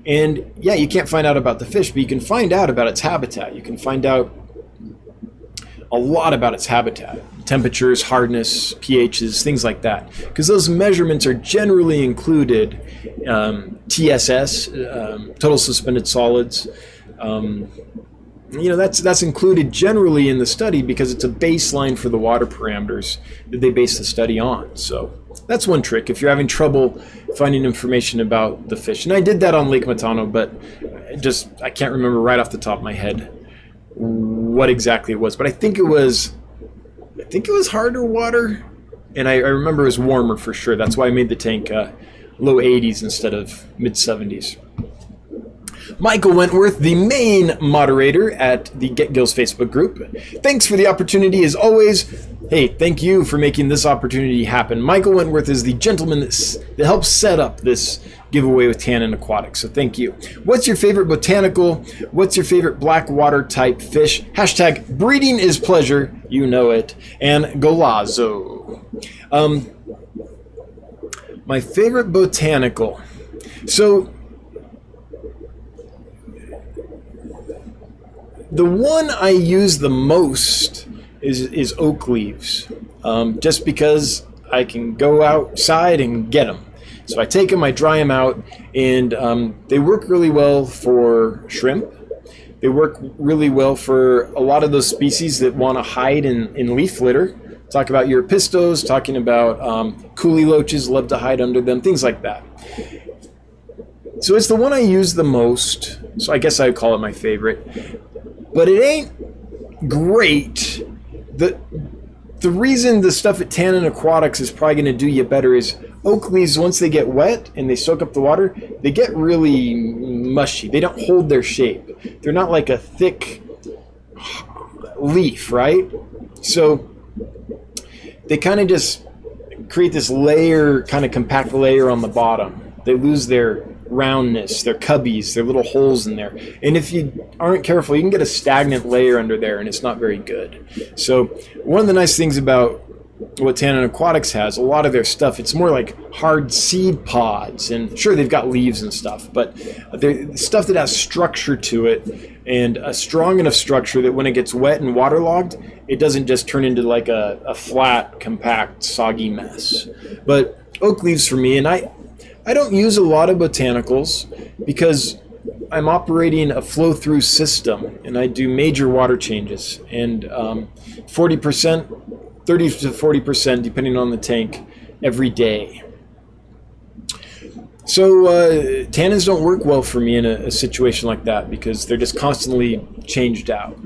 And yeah, you can't find out about the fish, but you can find out about its habitat. You can find out a lot about its habitat, temperatures, hardness, pHs, things like that. Because those measurements are generally included, TSS, total suspended solids. That's included generally in the study because it's a baseline for the water parameters that they base the study on. So that's one trick if you're having trouble finding information about the fish. And I did that on Lake Matano, but I can't remember right off the top of my head what exactly it was. But I think it was harder water, and I remember it was warmer for sure. That's why I made the tank low 80s instead of mid 70s. Michael Wentworth, the main moderator at the Get Gills Facebook group. Thanks for the opportunity as always. Hey, thank you for making this opportunity happen. Michael Wentworth is the gentleman that helps set up this giveaway with Tannin Aquatics, so thank you. What's your favorite botanical? What's your favorite black water type fish? Hashtag breeding is pleasure, you know it. And Golazo. My favorite botanical. So the one I use the most is oak leaves, just because I can go outside and get them. So I take them, I dry them out, and they work really well for shrimp. They work really well for a lot of those species that want to hide in leaf litter. Talk about Europistos, talking about coolie loaches, love to hide under them, things like that. So it's the one I use the most, so I guess I would call it my favorite. But it ain't great. The reason the stuff at Tannin Aquatics is probably going to do you better is oak leaves, once they get wet and they soak up the water, they get really mushy. They don't hold their shape. They're not like a thick leaf, right? So they kind of just create this layer, kind of compact layer on the bottom. They lose their roundness, their cubbies, their little holes in there. And if you aren't careful, you can get a stagnant layer under there, and it's not very good. So one of the nice things about what Tannin Aquatics has, a lot of their stuff, it's more like hard seed pods. And sure, they've got leaves and stuff, but they're stuff that has structure to it, and a strong enough structure that when it gets wet and waterlogged, it doesn't just turn into like a flat, compact, soggy mess. But oak leaves for me, and I don't use a lot of botanicals because I'm operating a flow-through system, and I do major water changes, and 40%, 30 to 40%, depending on the tank, every day. So tannins don't work well for me in a situation like that because they're just constantly changed out.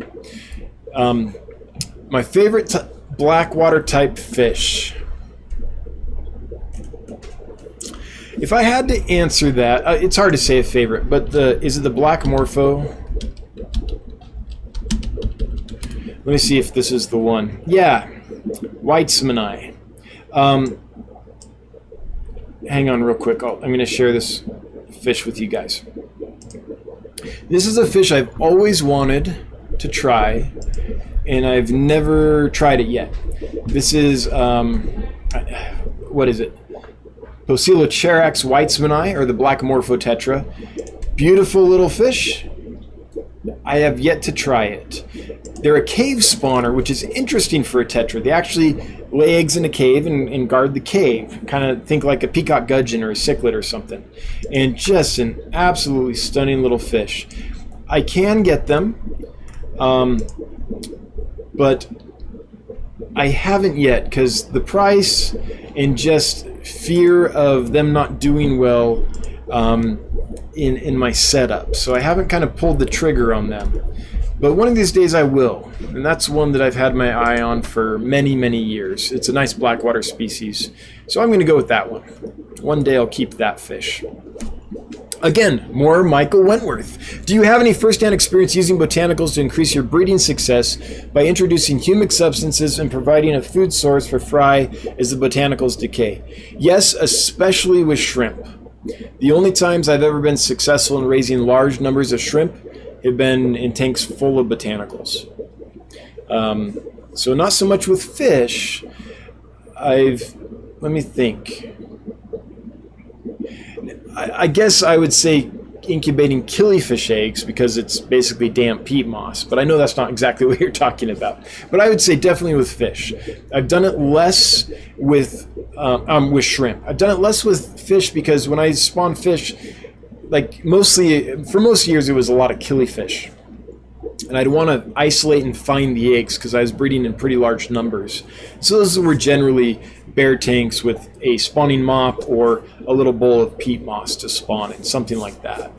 My favorite black water type fish. If I had to answer that, it's hard to say a favorite, but is it the black morpho? Let me see if this is the one. Yeah, Weitzmanni. Hang on real quick. I'm going to share this fish with you guys. This is a fish I've always wanted to try, and I've never tried it yet. This is, what is it? Poecilocherax weitzmanni, or the black morphotetra. Beautiful little fish. I have yet to try it. They're a cave spawner, which is interesting for a tetra. They actually lay eggs in a cave and guard the cave. Kind of think like a peacock gudgeon or a cichlid or something. And just an absolutely stunning little fish. I can get them, but I haven't yet because the price and just fear of them not doing well in my setup. So I haven't kind of pulled the trigger on them. But one of these days I will. And that's one that I've had my eye on for many, many years. It's a nice blackwater species. So I'm going to go with that one. One day I'll keep that fish. Again, more Michael Wentworth. Do you have any first-hand experience using botanicals to increase your breeding success by introducing humic substances and providing a food source for fry as the botanicals decay? Yes, especially with shrimp. The only times I've ever been successful in raising large numbers of shrimp have been in tanks full of botanicals. So not so much with fish. Let me think. I guess I would say incubating killifish eggs because it's basically damp peat moss, but I know that's not exactly what you're talking about. But I would say definitely with fish. I've done it less with shrimp. I've done it less with fish because when I spawn fish, like for most years it was a lot of killifish. And I'd want to isolate and find the eggs because I was breeding in pretty large numbers. So those were generally bare tanks with a spawning mop or a little bowl of peat moss to spawn in, something like that.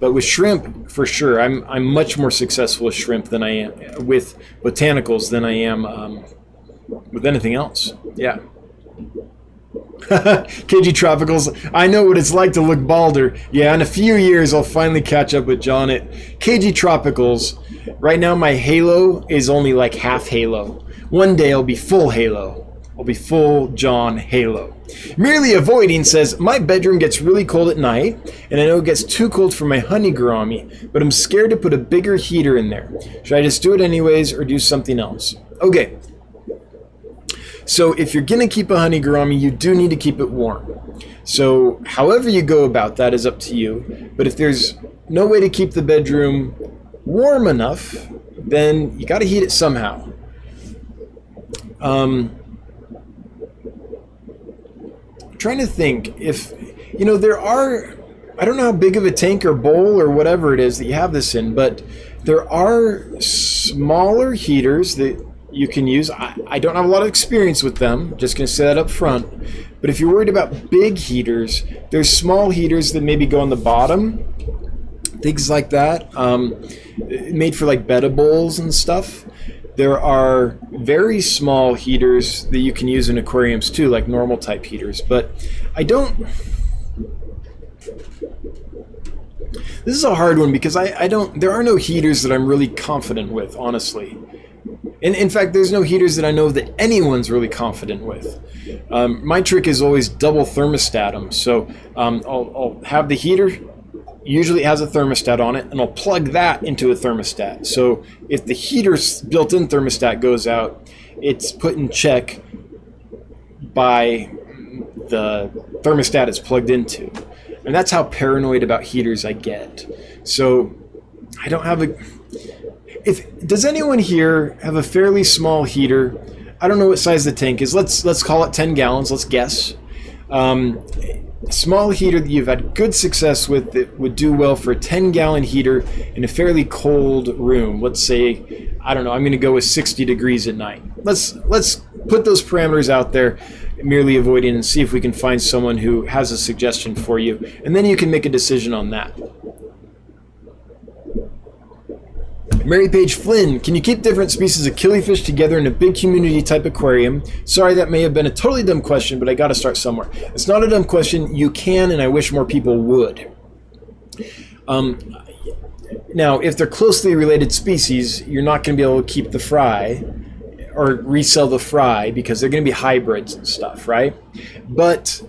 But with shrimp, for sure, I'm much more successful with shrimp than I am with botanicals than I am with anything else. Yeah. KG Tropicals, I know what it's like to look balder. Yeah, in a few years I'll finally catch up with John at KG Tropicals. Right now my halo is only like half halo. One day I'll be full halo. I'll be full John halo. Merely Avoiding says, my bedroom gets really cold at night, and I know it gets too cold for my honey gourami, but I'm scared to put a bigger heater in there. Should I just do it anyways or do something else? Okay. So if you're going to keep a honey gourami, you do need to keep it warm. So however you go about that is up to you. But if there's no way to keep the bedroom warm enough, then you got to heat it somehow. I'm trying to think if, there are, I don't know how big of a tank or bowl or whatever it is that you have this in, but there are smaller heaters that you can use. I don't have a lot of experience with them, just going to say that up front. But if you're worried about big heaters, there's small heaters that maybe go on the bottom, things like that, made for like betta bowls and stuff. There are very small heaters that you can use in aquariums too, like normal type heaters. But this is a hard one because there are no heaters that I'm really confident with, honestly. And in fact, there's no heaters that I know that anyone's really confident with. My trick is always double thermostat them. So I'll have the heater, usually it has a thermostat on it, and I'll plug that into a thermostat. So if the heater's built-in thermostat goes out, it's put in check by the thermostat it's plugged into. And that's how paranoid about heaters I get. So I don't have a... Does anyone here have a fairly small heater? I don't know what size the tank is. Let's call it 10 gallons. Let's guess. A small heater that you've had good success with that would do well for a 10-gallon heater in a fairly cold room. Let's say, I don't know, I'm going to go with 60 degrees at night. Let's put those parameters out there, Merely Avoiding, and see if we can find someone who has a suggestion for you. And then you can make a decision on that. Mary Page Flynn, can you keep different species of killifish together in a big community type aquarium? Sorry, that may have been a totally dumb question, but I got to start somewhere. It's not a dumb question. You can, and I wish more people would. Now, if they're closely related species, you're not going to be able to keep the fry or resell the fry because they're going to be hybrids and stuff, right? But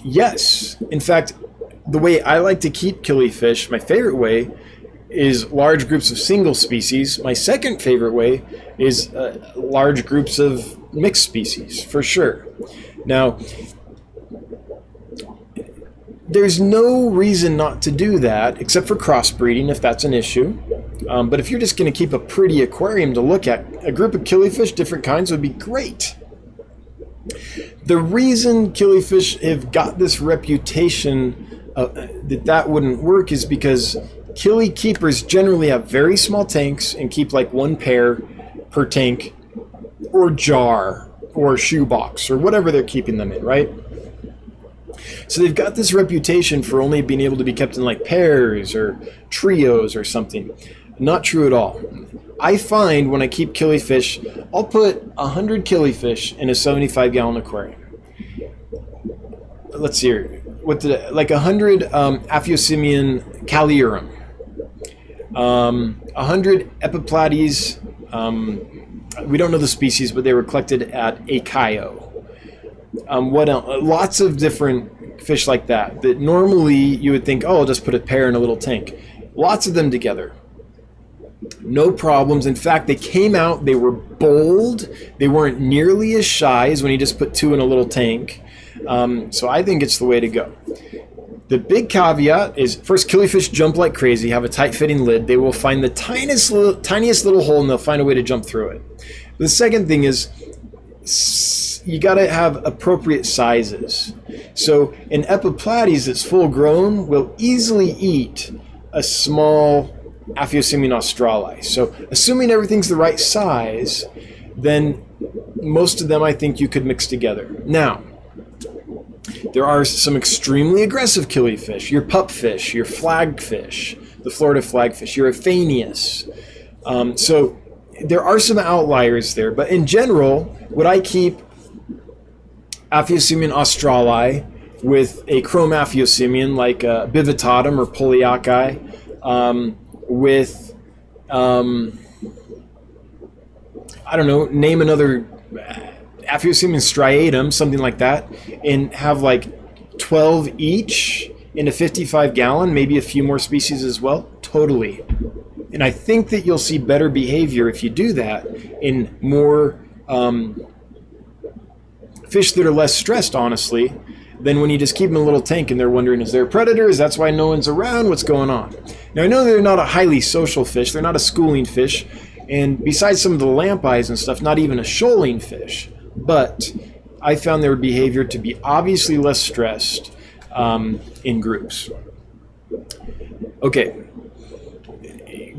yes, in fact, the way I like to keep killifish, my favorite way, is large groups of single species. My second favorite way is large groups of mixed species, for sure. Now, there's no reason not to do that, except for crossbreeding, if that's an issue. But if you're just going to keep a pretty aquarium to look at, a group of killifish, different kinds, would be great. The reason killifish have got this reputation that wouldn't work is because killie keepers generally have very small tanks and keep like one pair per tank or jar or shoebox or whatever they're keeping them in, right? So they've got this reputation for only being able to be kept in like pairs or trios or something. Not true at all. I find when I keep killifish, I'll put 100 killifish in a 75-gallon aquarium. Let's see here. Like 100 Aphyosemion calliurum. 100 Epiplates, we don't know the species, but they were collected at Akaio. What else? Lots of different fish like that normally you would think, oh, I'll just put a pair in a little tank. Lots of them together. No problems. In fact, they came out, they were bold. They weren't nearly as shy as when you just put two in a little tank. So I think it's the way to go. The big caveat is, first, killifish jump like crazy, have a tight-fitting lid. They will find the tiniest little hole, and they'll find a way to jump through it. The second thing is, you got to have appropriate sizes. So an Epiplates that's full-grown will easily eat a small Aphyosemion australe. So assuming everything's the right size, then most of them I think you could mix together. Now, there are some extremely aggressive killifish, your pupfish, your flagfish, the Florida flagfish, your Aphanius. So there are some outliers there, but in general, what I keep Aphyosemion australi with a chrome aphyosemion like bivitatum or polyaci, with I don't know, name another Aphyosemion striatum, something like that, and have like 12 each in a 55 gallon, maybe a few more species as well. Totally. And I think that you'll see better behavior if you do that in more fish that are less stressed, honestly, than when you just keep them in a little tank and they're wondering, is there a predator? Is that's why no one's around? What's going on? Now, I know they're not a highly social fish. They're not a schooling fish. And besides some of the lamp eyes and stuff, not even a shoaling fish. But I found their behavior to be obviously less stressed in groups. Okay,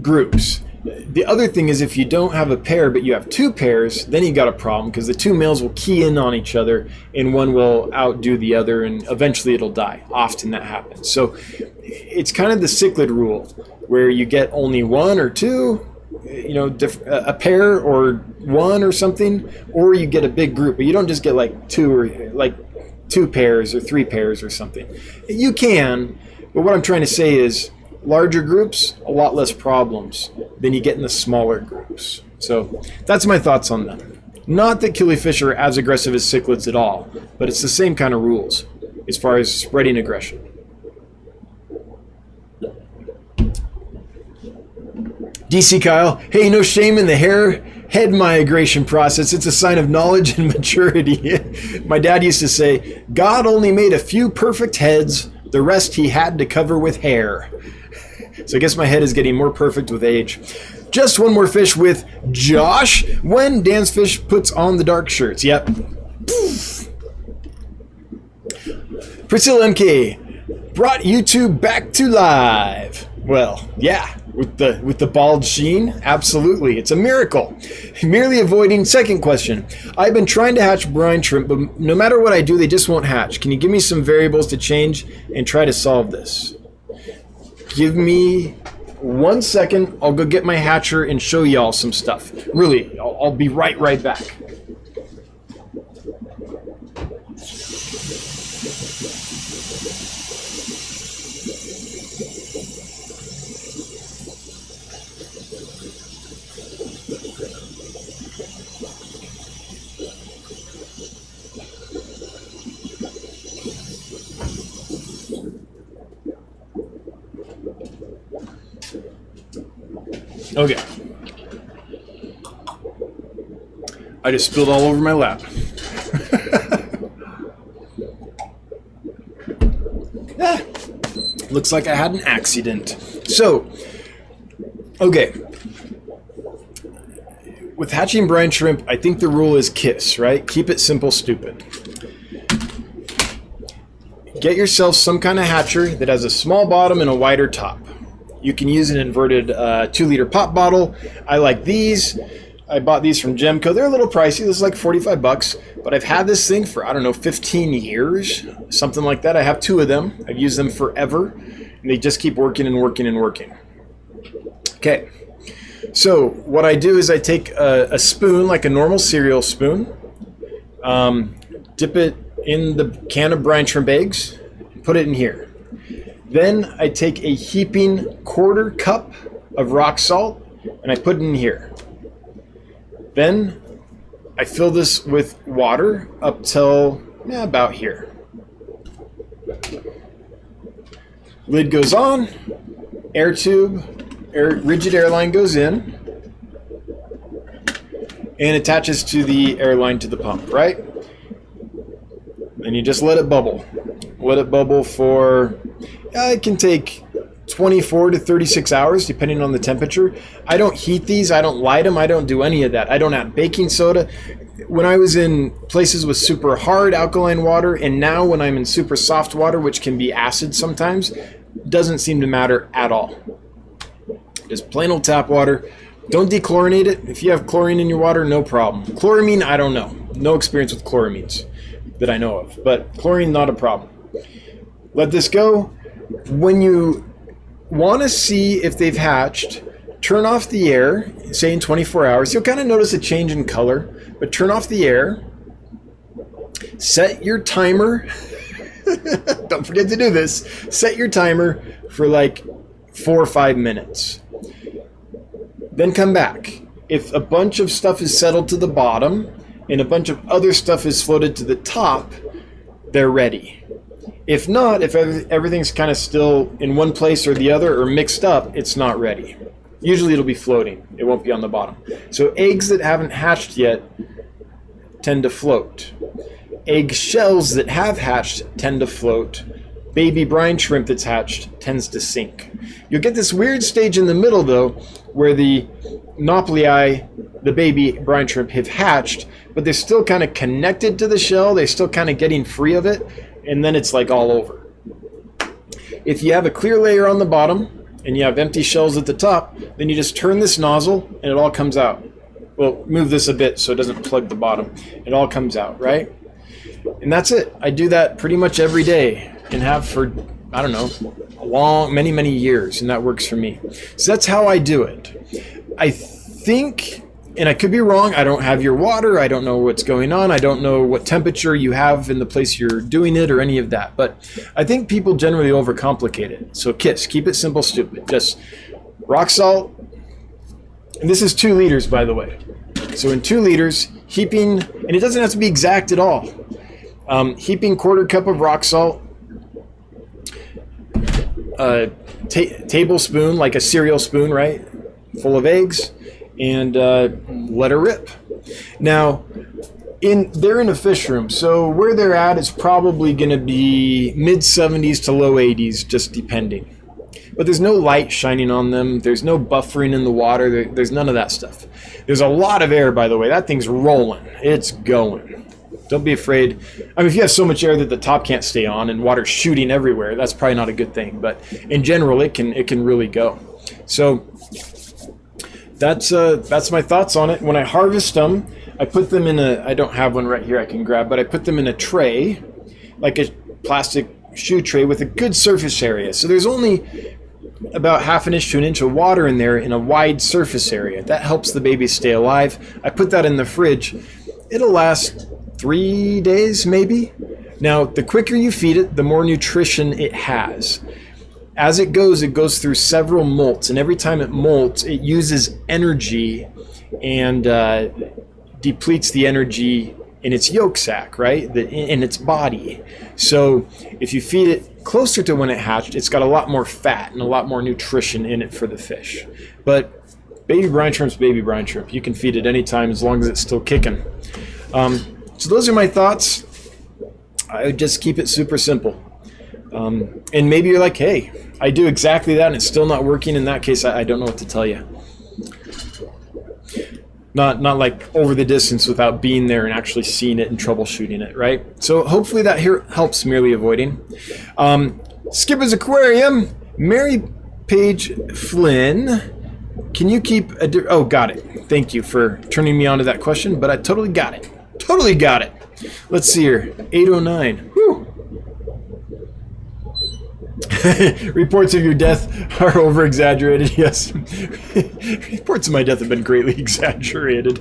groups. The other thing is if you don't have a pair but you have two pairs, then you got a problem because the two males will key in on each other and one will outdo the other and eventually it'll die. Often that happens. So it's kind of the cichlid rule where you get only one or two, you know, a pair or one or something, or you get a big group, but you don't just get like two pairs or three pairs or something. You can, but what I'm trying to say is larger groups, a lot less problems than you get in the smaller groups. So that's my thoughts on them. Not that killifish are as aggressive as cichlids at all, but it's the same kind of rules as far as spreading aggression. DC Kyle, hey, no shame in the head migration process. It's a sign of knowledge and maturity. My dad used to say, God only made a few perfect heads, the rest he had to cover with hair. So I guess my head is getting more perfect with age. Just one more fish with Josh. When Dan's Fish puts on the dark shirts. Yep. Priscilla MK brought YouTube back to live. Well, yeah, with the bald sheen, absolutely. It's a miracle. Merely avoiding second question. I've been trying to hatch brine shrimp, but no matter what I do, they just won't hatch. Can you give me some variables to change and try to solve this? Give me 1 second. I'll go get my hatcher and show y'all some stuff. Really, I'll be right back. Okay. I just spilled all over my lap. Looks like I had an accident. So, okay. With hatching brine shrimp, I think the rule is KISS, right? Keep it simple, stupid. Get yourself some kind of hatcher that has a small bottom and a wider top. You can use an inverted 2-liter pop bottle. I like these. I bought these from Gemco. They're a little pricey. This is like 45 bucks. But I've had this thing for, I don't know, 15 years. Something like that. I have 2 of them. I've used them forever. And they just keep working and working and working. Okay. So what I do is I take a spoon, like a normal cereal spoon. Dip it in the can of brine shrimp eggs. Put it in here. Then I take a heaping 1/4 cup of rock salt and I put it in here. Then I fill this with water up till about here. Lid goes on, air tube, rigid air line goes in and attaches to the air line to the pump, right? And you just let it bubble. Let it bubble for, it can take 24 to 36 hours depending on the temperature. I don't heat these, I don't light them, I don't do any of that. I don't add baking soda. When I was in places with super hard alkaline water and now when I'm in super soft water, which can be acid sometimes, doesn't seem to matter at all. Just plain old tap water. Don't dechlorinate it. If you have chlorine in your water, no problem. Chloramine, I don't know. No experience with chloramines that I know of, but chlorine, not a problem. Let this go. When you want to see if they've hatched, turn off the air, say in 24 hours. You'll kind of notice a change in color, but turn off the air. Set your timer. Don't forget to do this. Set your timer for like 4 or 5 minutes. Then come back. If a bunch of stuff is settled to the bottom and a bunch of other stuff is floated to the top, they're ready. If not, if everything's kind of still in one place or the other or mixed up, it's not ready. Usually it'll be floating. It won't be on the bottom. So eggs that haven't hatched yet tend to float. Egg shells that have hatched tend to float. Baby brine shrimp that's hatched tends to sink. You'll get this weird stage in the middle, though, where the nauplii, the baby brine shrimp, have hatched, but they're still kind of connected to the shell. They're still kind of getting free of it, and then it's like all over. If you have a clear layer on the bottom and you have empty shells at the top, then you just turn this nozzle and it all comes out. Well, move this a bit so it doesn't plug the bottom. It all comes out, right? And that's it. I do that pretty much every day and have for, I don't know, many years, and that works for me. So that's how I do it. I think, and I could be wrong, I don't have your water, I don't know what's going on, I don't know what temperature you have in the place you're doing it or any of that, but I think people generally overcomplicate it. So keep it simple, stupid. Just rock salt, and this is 2 liters, by the way. So in 2 liters, heaping, and it doesn't have to be exact at all. Heaping 1/4 cup of rock salt, tablespoon, like a cereal spoon, right, full of eggs, and let her rip. Now, they're in a fish room, so where they're at is probably going to be mid-70s to low 80s, just depending. But there's no light shining on them. There's no buffering in the water. There's none of that stuff. There's a lot of air, by the way. That thing's rolling. It's going. Don't be afraid. I mean, if you have so much air that the top can't stay on and water's shooting everywhere, that's probably not a good thing. But in general, it can really go. So that's my thoughts on it. When I harvest them, I put them in I don't have one right here I can grab, but I put them in a tray, like a plastic shoe tray with a good surface area. So there's only about 1/2 inch to 1 inch of water in there in a wide surface area. That helps the babies stay alive. I put that in the fridge. It'll last 3 days maybe. Now, the quicker you feed it, the more nutrition it has. As it goes through several molts, and every time it molts, it uses energy and depletes the energy in its yolk sac, right? In its body. So if you feed it closer to when it hatched, it's got a lot more fat and a lot more nutrition in it for the fish. But baby brine shrimp's baby brine shrimp. You can feed it anytime as long as it's still kicking. So those are my thoughts. I would just keep it super simple. And maybe you're like, hey, I do exactly that and it's still not working. In that case, I don't know what to tell you. Not like over the distance without being there and actually seeing it and troubleshooting it, right? So hopefully that here helps merely avoiding. Skipper's Aquarium, Mary Page Flynn. Can you keep oh, got it. Thank you for turning me on to that question, but I totally got it. Totally got it. Let's see here. 809. Whew. Reports of your death are over-exaggerated. Yes. Reports of my death have been greatly exaggerated.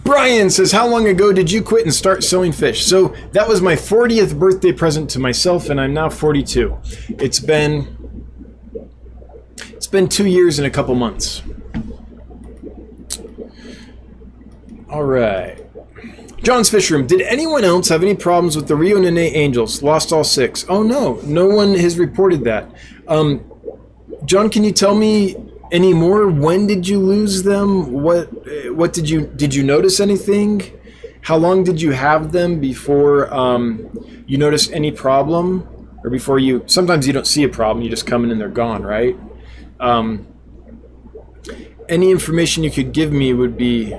Brian says, how long ago did you quit and start selling fish? So that was my 40th birthday present to myself, and I'm now 42. It's been 2 years and a couple months. All right. John's Fish Room. Did anyone else have any problems with the Rio Nene Angels? Lost all 6. Oh, no. No one has reported that. John, can you tell me any more? When did you lose them? What did you notice anything? How long did you have them before you noticed any problem? Or before sometimes you don't see a problem, you just come in and they're gone, right? Any information you could give me would be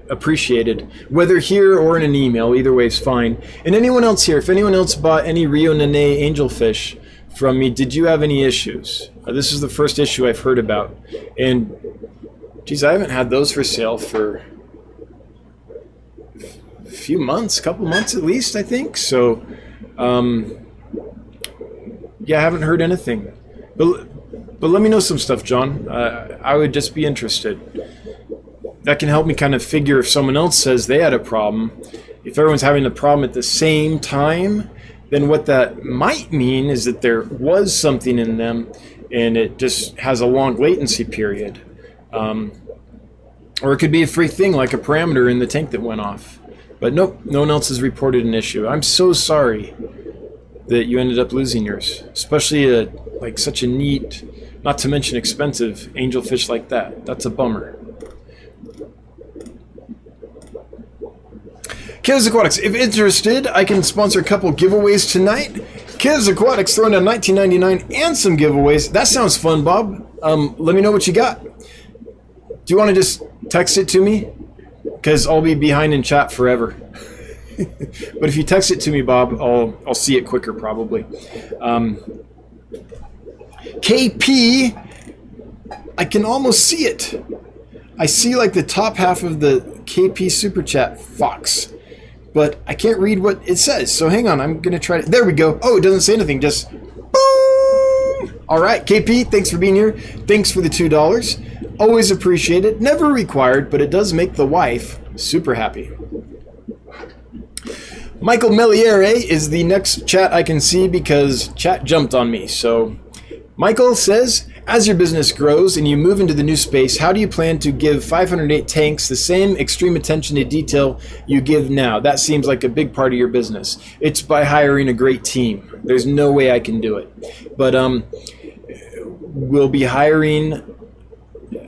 appreciated, whether here or in an email. Either way is fine. And anyone else here, if anyone else bought any Rio Nene angelfish from me, did you have any issues? This is the first issue I've heard about, and geez, I haven't had those for sale for a few months, couple months at least, I think. So yeah, I haven't heard anything, but let me know some stuff, John. I would just be interested. that can help me kind of figure if someone else says they had a problem. If everyone's having the problem at the same time, then what that might mean is that there was something in them and it just has a long latency period. Or it could be a freak thing like a parameter in the tank that went off. But nope, no one else has reported an issue. I'm so sorry that you ended up losing yours, especially like such a neat, not to mention expensive angelfish like that. That's a bummer. Kiwis Aquatics, if interested, I can sponsor a couple giveaways tonight. Kiwis Aquatics throwing down $19.99 and some giveaways. That sounds fun, Bob. Let me know what you got. Do you want to just text it to me? Because I'll be behind in chat forever. But if you text it to me, Bob, I'll see it quicker probably. KP, I can almost see it. I see like the top half of the KP Super Chat Fox, but I can't read what it says. So hang on, I'm gonna try to. There we go. Oh, it doesn't say anything. Just boom. All right, KP, thanks for being here. Thanks for the $2. Always appreciate it. Never required, but it does make the wife super happy. Michael Meliere is the next chat I can see because chat jumped on me. So Michael says, as your business grows and you move into the new space, how do you plan to give 508 tanks the same extreme attention to detail you give now? That seems like a big part of your business. It's by hiring a great team. There's no way I can do it. But we'll be hiring,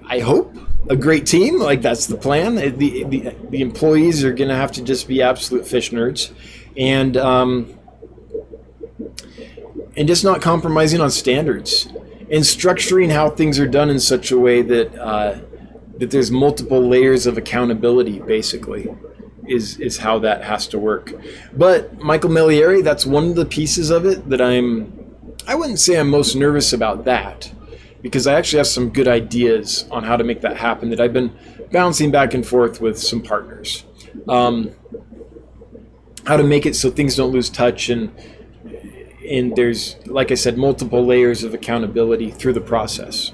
I hope, a great team. Like, that's the plan. The employees are going to have to just be absolute fish nerds, and just not compromising on standards, and structuring how things are done in such a way that that there's multiple layers of accountability. Basically, is how that has to work. But Michael Meliere, that's one of the pieces of it that I wouldn't say I'm most nervous about that, because I actually have some good ideas on how to make that happen that I've been bouncing back and forth with some partners. How to make it so things don't lose touch, and there's, like I said, multiple layers of accountability through the process.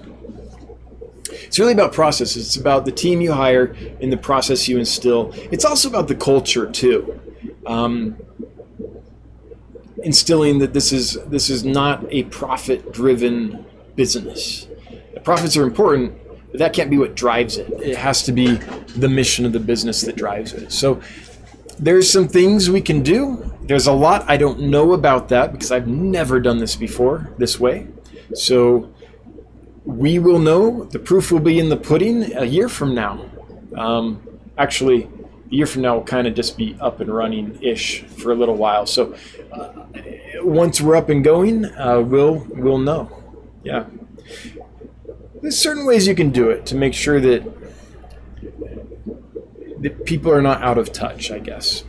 It's really about processes. It's about the team you hire and the process you instill. It's also about the culture too. Instilling that this is not a profit-driven business. The profits are important, but that can't be what drives it. It has to be the mission of the business that drives it. So there's some things we can do. There's a lot I don't know about that because I've never done this before this way. So we will know. The proof will be in the pudding a year from now. Actually, a year from now will kind of just be up and running-ish for a little while. So once we're up and going, we'll know. Yeah. There's certain ways you can do it to make sure that people are not out of touch, I guess.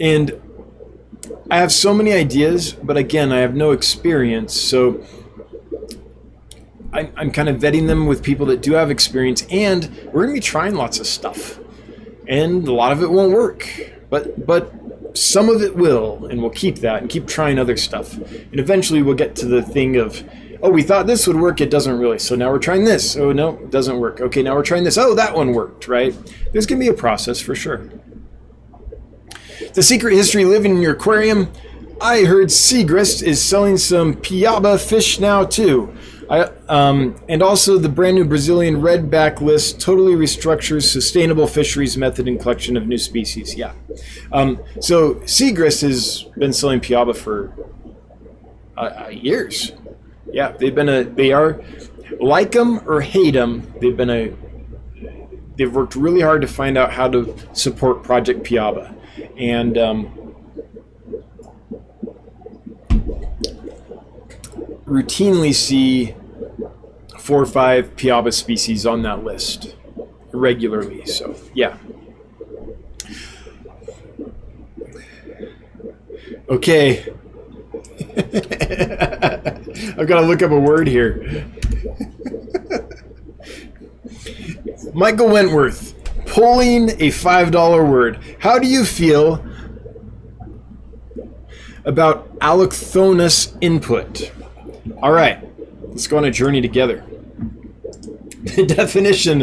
And I have so many ideas, but again, I have no experience, so I'm kind of vetting them with people that do have experience, and we're going to be trying lots of stuff. And a lot of it won't work, but some of it will, and we'll keep that and keep trying other stuff. And eventually we'll get to the thing of, oh, we thought this would work, it doesn't really. So now we're trying this. Oh, no, it doesn't work. Okay, now we're trying this. Oh, that one worked, right? There's going to be a process for sure. The secret history living in your aquarium. I heard Seagrist is selling some Piaba fish now too. And also the brand new Brazilian redback list totally restructures sustainable fisheries method and collection of new species. Yeah. So Seagrist has been selling Piaba for years. Yeah, they are, like them or hate them, they've worked really hard to find out how to support Project Piaba. And routinely see 4 or 5 Piaba species on that list regularly. So, yeah. Okay. I've got to look up a word here. Michael Wentworth, pulling a $5 word. How do you feel about allochthonous input? All right, let's go on a journey together. The definition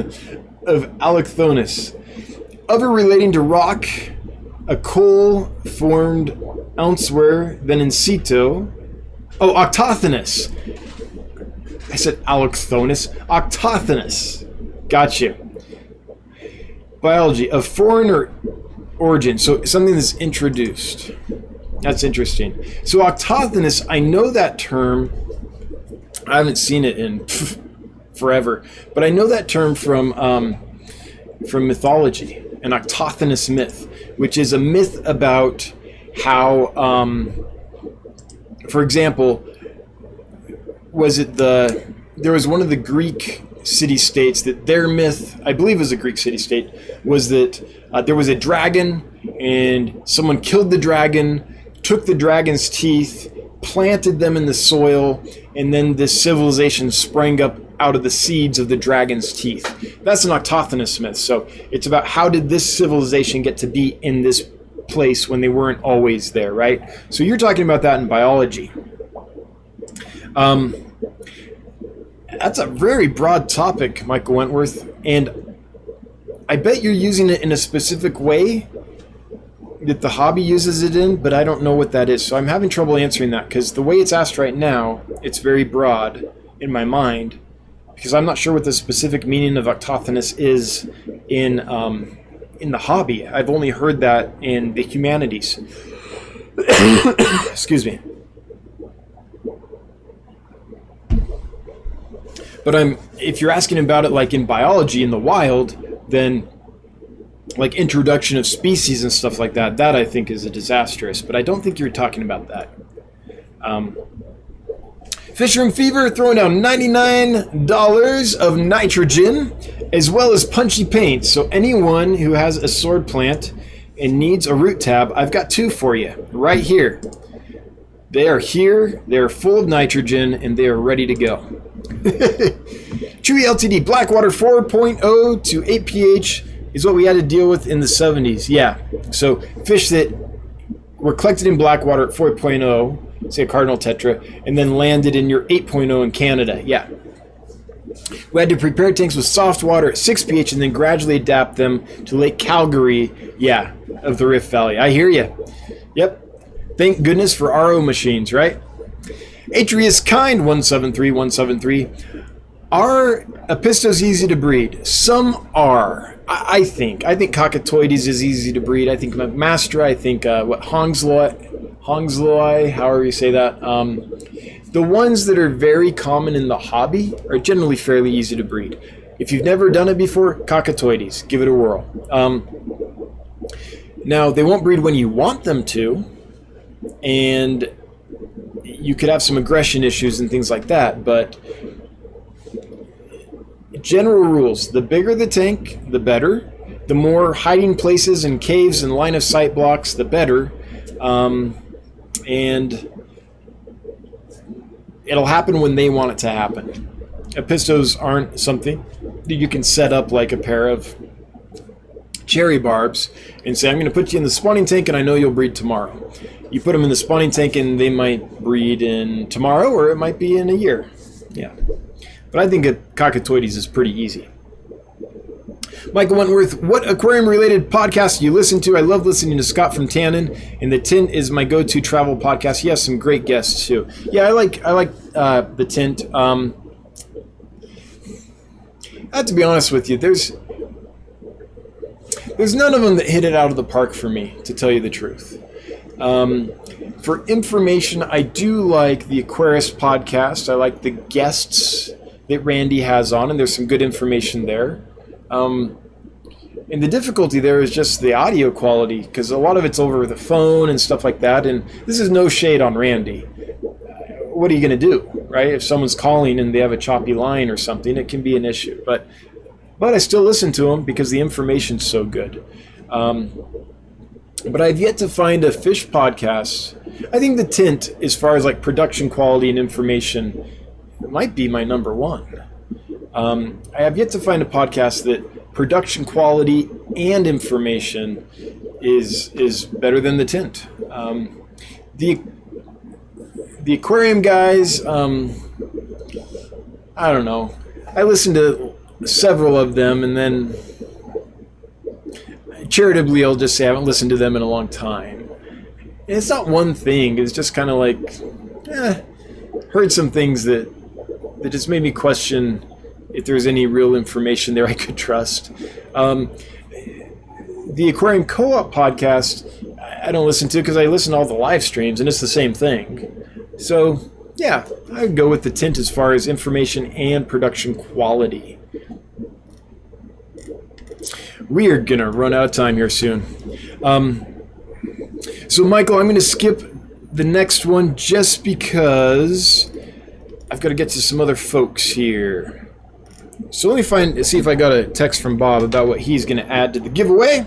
of allochthonous. Other relating to rock, a coal formed elsewhere than in situ. Oh, octothonous. I said allochthonous. Octothonous. Gotcha. Biology. Of foreign origin. So something that's introduced. That's interesting. So octothonous, I know that term. I haven't seen it in forever. But I know that term from mythology. An octothonous myth, which is a myth about how, for example, there was one of the Greek city-states that their myth, I believe it was a Greek city-state, was that there was a dragon and someone killed the dragon, took the dragon's teeth, planted them in the soil, and then this civilization sprang up out of the seeds of the dragon's teeth. That's an octothonous myth. So it's about how did this civilization get to be in this place when they weren't always there, right? So you're talking about that in biology. That's a very broad topic, Michael Wentworth, and I bet you're using it in a specific way that the hobby uses it in, but I don't know what that is. So I'm having trouble answering that because the way it's asked right now, it's very broad in my mind because I'm not sure what the specific meaning of octothonous is in the hobby. I've only heard that in the humanities. Excuse me. But if you're asking about it like in biology in the wild, then like introduction of species and stuff like that, that I think is a disastrous. But I don't think you're talking about that. Fish Room Fever throwing down $99 of nitrogen as well as punchy paint. So anyone who has a sword plant and needs a root tab, I've got two for you right here. They are here, they're full of nitrogen, and they are ready to go. Chewy LTD, Blackwater 4.0 to 8 pH is what we had to deal with in the 70s. Yeah, so fish that were collected in Blackwater at 4.0, say a cardinal tetra, and then landed in your 8.0 in Canada. Yeah. We had to prepare tanks with soft water at 6 pH and then gradually adapt them to Lake Calgary, yeah, of the Rift Valley. I hear you. Yep. Thank goodness for RO machines, right? Atreus Kind 173173. Are Apistos easy to breed? Some are. I think Cockatoides is easy to breed. I think McMaster. I think Hongsloi, however you say that. The ones that are very common in the hobby are generally fairly easy to breed. If you've never done it before, Cockatoides, give it a whirl. Now, they won't breed when you want them to, and you could have some aggression issues and things like that, but general rules, the bigger the tank, the better. The more hiding places and caves and line of sight blocks, the better. And it'll happen when they want it to happen. Apistos aren't something that you can set up like a pair of cherry barbs and say, I'm going to put you in the spawning tank and I know you'll breed tomorrow. You put them in the spawning tank and they might breed in tomorrow or it might be in a year. Yeah. But I think Cockatoides is pretty easy. Michael Wentworth, what aquarium-related podcast do you listen to? I love listening to Scott from Tannin, and The Tint is my go-to travel podcast. He has some great guests too. Yeah, I like The Tint. I have to be honest with you. There's none of them that hit it out of the park for me, to tell you the truth. For information, I do like the Aquarist podcast. I like the guests that Randy has on, and there's some good information there. And the difficulty there is just the audio quality, because a lot of it's over the phone and stuff like that, and this is no shade on Randy. What are you going to do, right? If someone's calling and they have a choppy line or something, it can be an issue. But I still listen to them because the information's so good. But I've yet to find a fish podcast. I think The Tint, as far as like production quality and information, might be my number one. I have yet to find a podcast that production quality and information is better than The Tint. The aquarium guys, I don't know. I listen to several of them, and then charitably I'll just say I haven't listened to them in a long time. And it's not one thing, it's just kind of like, heard some things that just made me question if there's any real information there I could trust. The Aquarium Co-op podcast, I don't listen to because I listen to all the live streams, and it's the same thing. So, yeah, I'd go with the tint as far as information and production quality. We are going to run out of time here soon. So, Michael, I'm going to skip the next one just because I've got to get to some other folks here. So let me see if I got a text from Bob about what he's going to add to the giveaway.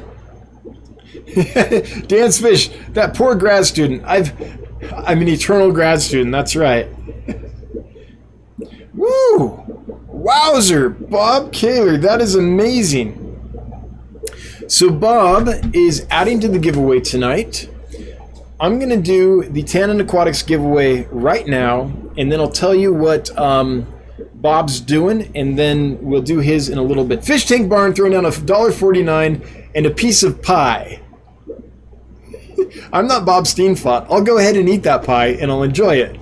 Dan's Fish, that poor grad student. I'm an eternal grad student, that's right. Woo! Wowzer! Bob Kaler, that is amazing. So Bob is adding to the giveaway tonight. I'm going to do the Tannin Aquatics giveaway right now, and then I'll tell you what Bob's doing, and then we'll do his in a little bit. Fish Tank Barn throwing down $1.49 and a piece of pie. I'm not Bob Steenfott. I'll go ahead and eat that pie, and I'll enjoy it.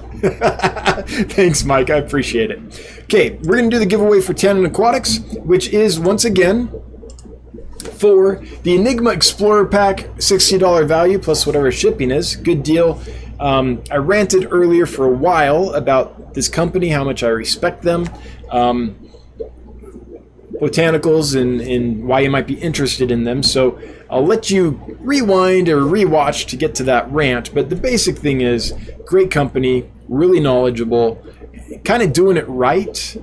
Thanks, Mike. I appreciate it. Okay, we're going to do the giveaway for Tannin Aquatics, which is, once again, for the Enigma Explorer Pack, $60 value plus whatever shipping is. Good deal. I ranted earlier for a while about this company, how much I respect them, Botanicals, and why you might be interested in them. So I'll let you rewind or rewatch to get to that rant. But the basic thing is, great company, really knowledgeable, kind of doing it right,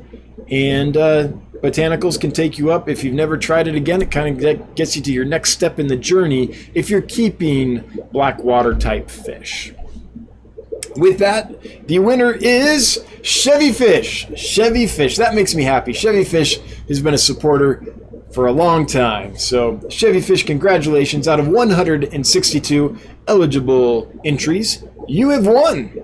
and Botanicals can take you up. If you've never tried it again, it kind of gets you to your next step in the journey if you're keeping black water type fish. With that, the winner is Chevy Fish. Chevy Fish, that makes me happy. Chevy Fish has been a supporter for a long time. So Chevy Fish, congratulations. Out of 162 eligible entries, you have won.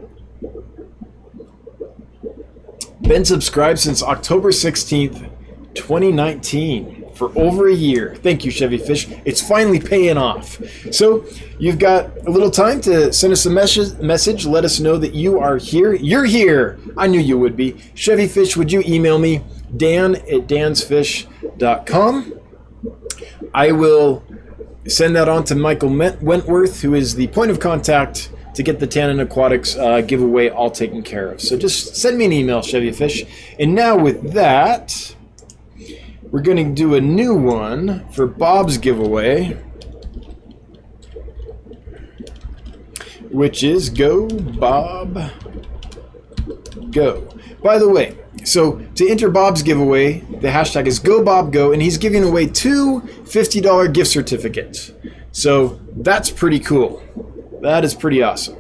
Been subscribed since October 16th, 2019. For over a year. Thank you, Chevy Fish. It's finally paying off. So you've got a little time to send us a message. Let us know that you are here. You're here. I knew you would be. Chevy Fish, would you email me? dan@dansfish.com. I will send that on to Michael Wentworth, who is the point of contact to get the Tannin Aquatics giveaway all taken care of. So just send me an email, Chevy Fish. And now with that, we're going to do a new one for Bob's giveaway, which is Go Bob Go. By the way, so to enter Bob's giveaway, the hashtag is GoBobGo, and he's giving away 2 $50 gift certificates. So that's pretty cool. That is pretty awesome.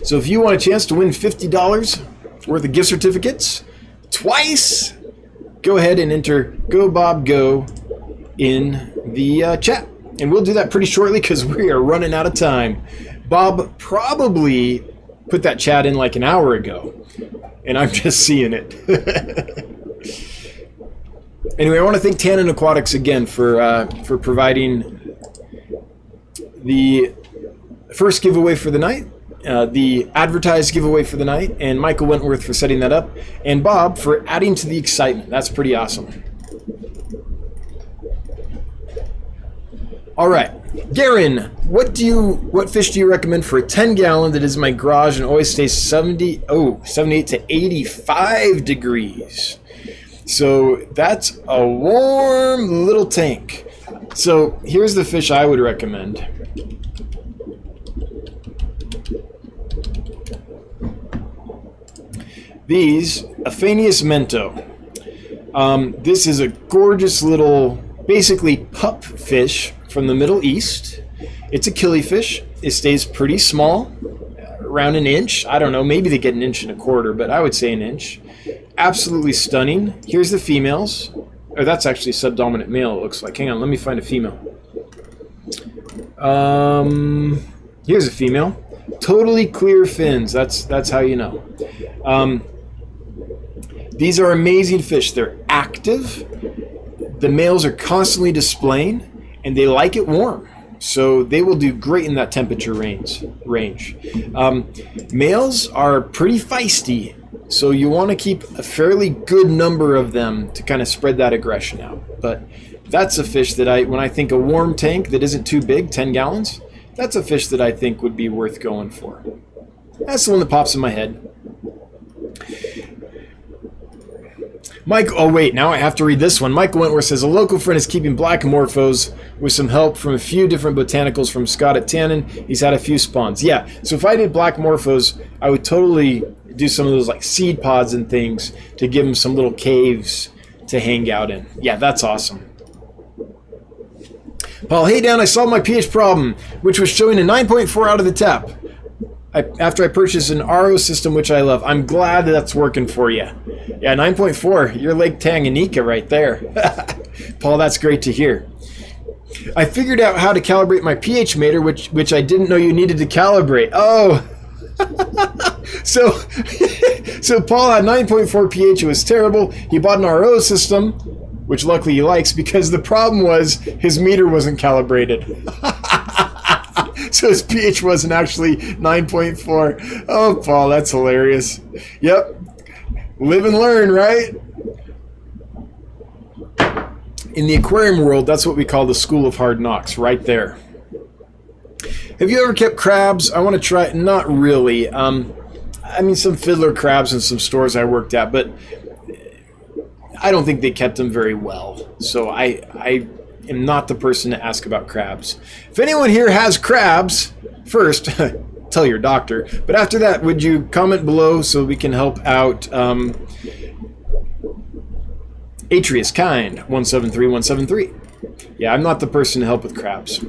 So if you want a chance to win $50 worth of gift certificates twice, go ahead and enter GoBobGo in the chat. And we'll do that pretty shortly because we are running out of time. Bob probably put that chat in like an hour ago, and I'm just seeing it. Anyway, I want to thank Tannin Aquatics again for providing the first giveaway for the night, the advertised giveaway for the night, and Michael Wentworth for setting that up, and Bob for adding to the excitement. That's pretty awesome. All right, Garen, what fish do you recommend for a 10-gallon that is in my garage and always stays 78 to 85 degrees? So that's a warm little tank. So here's the fish I would recommend. These, Aphanius mento. This is a gorgeous little, basically pup fish from the Middle East. It's a killifish. It stays pretty small, around an inch. I don't know, maybe they get an inch and a quarter, but I would say an inch. Absolutely stunning. Here's the females. Oh, that's actually a subdominant male, it looks like. Hang on, let me find a female. Here's a female. Totally clear fins. That's how you know. These are amazing fish. They're active. The males are constantly displaying, and they like it warm. So they will do great in that temperature range. Males are pretty feisty, so you want to keep a fairly good number of them to kind of spread that aggression out. But that's a fish that when I think a warm tank that isn't too big, 10 gallons, that's a fish that I think would be worth going for. That's the one that pops in my head. Mike, oh wait, now I have to read this one. Michael Wentworth says, a local friend is keeping black morphos with some help from a few different botanicals from Scott at Tannin. He's had a few spawns. Yeah, so if I did black morphos, I would totally do some of those like seed pods and things to give them some little caves to hang out in. Yeah, that's awesome. Paul, hey Dan, I solved my pH problem, which was showing a 9.4 out of the tap. After I purchased an RO system, which I love. I'm glad that's working for you. Yeah, 9.4. You're Lake Tanganyika right there. Paul, that's great to hear. I figured out how to calibrate my pH meter, which I didn't know you needed to calibrate. Oh. So Paul had 9.4 pH. It was terrible. He bought an RO system, which luckily he likes, because the problem was his meter wasn't calibrated. So his pH wasn't actually 9.4. Oh, Paul, that's hilarious. Yep. Live and learn, right? In the aquarium world, that's what we call the school of hard knocks, right there. Have you ever kept crabs? I want to try. Not really. I mean, some fiddler crabs in some stores I worked at, but I don't think they kept them very well. So I am not the person to ask about crabs. If anyone here has crabs, first, tell your doctor. But after that, would you comment below so we can help out Atreus Kind 173173. Yeah, I'm not the person to help with crabs.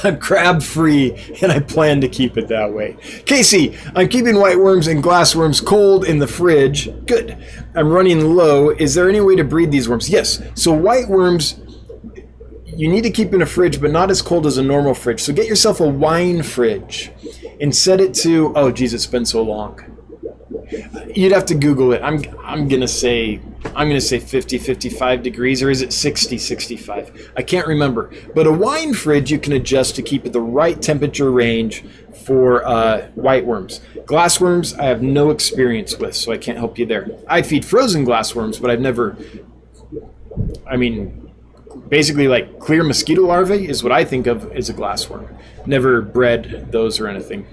I'm crab free, and I plan to keep it that way. Casey, I'm keeping white worms and glass worms cold in the fridge. Good. I'm running low. Is there any way to breed these worms? Yes. So white worms, you need to keep in a fridge, but not as cold as a normal fridge. So get yourself a wine fridge and set it to, oh geez, it's been so long. You'd have to Google it. I'm gonna say 50, 55 degrees, or is it 60, 65? I can't remember. But a wine fridge you can adjust to keep it the right temperature range for white worms. Glass worms I have no experience with, so I can't help you there. I feed frozen glass worms, but I've never, basically like clear mosquito larvae is what I think of as a glassworm. Never bred those or anything.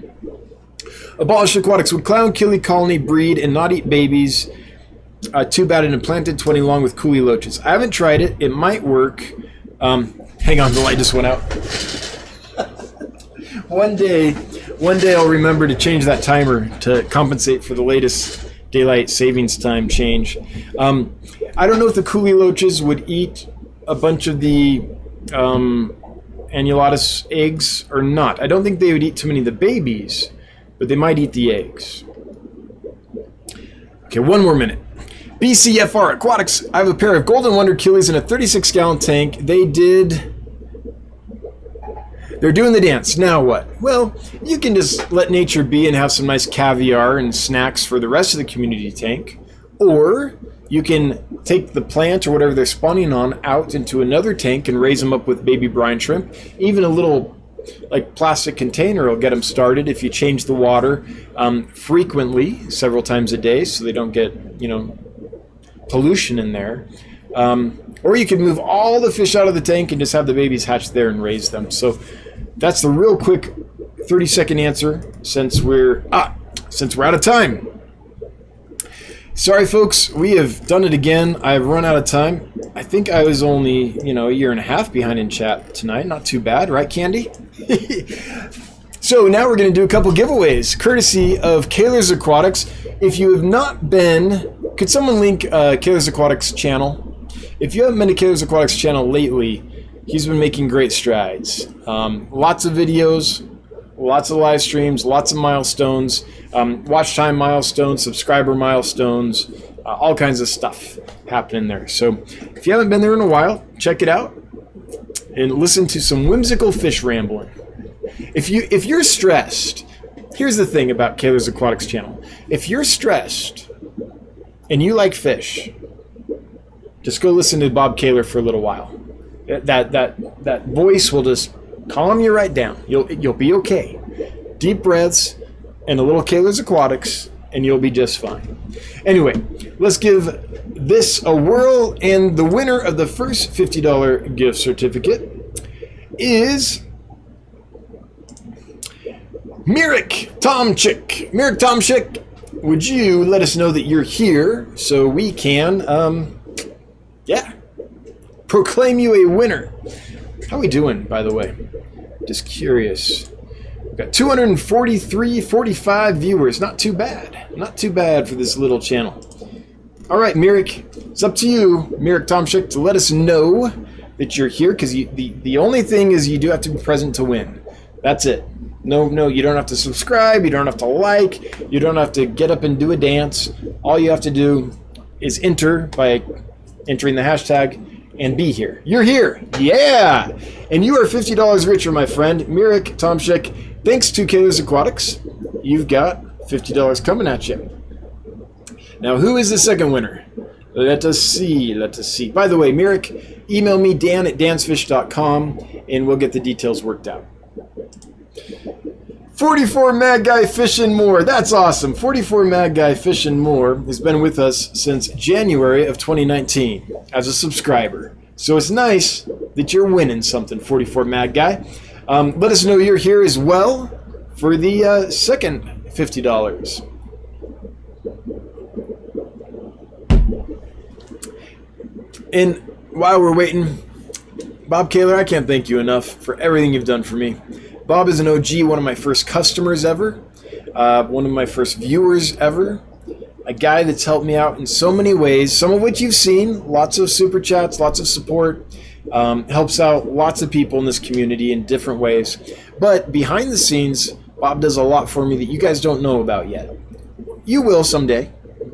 Abolish aquatics. Would clown killie colony breed and not eat babies? Too bad it implanted 20 along with coolie loaches. I haven't tried it. It might work. Hang on, the light just went out. One day I'll remember to change that timer to compensate for the latest daylight savings time change. I don't know if the coolie loaches would eat a bunch of the annulatus eggs or not. I don't think they would eat too many of the babies, but they might eat the eggs. Okay, one more minute. BCFR Aquatics. I have a pair of Golden Wonder Killies in a 36-gallon tank. They're doing the dance. Now what? Well, you can just let nature be and have some nice caviar and snacks for the rest of the community tank. Or you can take the plant or whatever they're spawning on out into another tank and raise them up with baby brine shrimp. Even a little like plastic container will get them started if you change the water frequently, several times a day, so they don't get, pollution in there. Or you could move all the fish out of the tank and just have the babies hatch there and raise them. So that's the real quick 30-second answer since we're out of time. Sorry, folks, we have done it again. I've run out of time. I think I was only, a year and a half behind in chat tonight. Not too bad, right, Candy? So now we're going to do a couple giveaways, courtesy of Kaler's Aquatics. If you have not been, could someone link Kaler's Aquatics channel? If you haven't been to Kaler's Aquatics channel lately, he's been making great strides. Lots of videos, lots of live streams, lots of milestones, watch time milestones, subscriber milestones, all kinds of stuff happening there. So if you haven't been there in a while, check it out and listen to some whimsical fish rambling. If you're stressed, here's the thing about Kaler's Aquatics channel. If you're stressed and you like fish, just go listen to Bob Kaler for a little while. That voice will just calm you right down. You'll be okay. Deep breaths and a little Kaler's Aquatics, and you'll be just fine. Anyway, let's give this a whirl, and the winner of the first $50 gift certificate is Mirik Tomchik. Mirik Tomchik, would you let us know that you're here so we can, proclaim you a winner? How are we doing, by the way? Just curious. We've got 245 viewers. Not too bad. Not too bad for this little channel. All right, Mirik, it's up to you, Mirik Tomchik, to let us know that you're here, because the only thing is you do have to be present to win. That's it. No, you don't have to subscribe. You don't have to like. You don't have to get up and do a dance. All you have to do is enter by entering the hashtag and be here. You're here. Yeah. And you are $50 richer, my friend. Mirik Tomchik, thanks to Killifish Aquatics, you've got $50 coming at you. Now, who is the second winner? Let us see. By the way, Mirik, email me, dan@dansfish.com, and we'll get the details worked out. 44 Mad Guy Fish and More. That's awesome. 44 Mad Guy Fish and More has been with us since January of 2019 as a subscriber. So it's nice that you're winning something, 44 Mad Guy. Let us know you're here as well for the second $50. And while we're waiting, Bob Kaler, I can't thank you enough for everything you've done for me. Bob is an OG, one of my first customers ever, one of my first viewers ever, a guy that's helped me out in so many ways, some of which you've seen, lots of super chats, lots of support, helps out lots of people in this community in different ways. But behind the scenes, Bob does a lot for me that you guys don't know about yet. You will someday,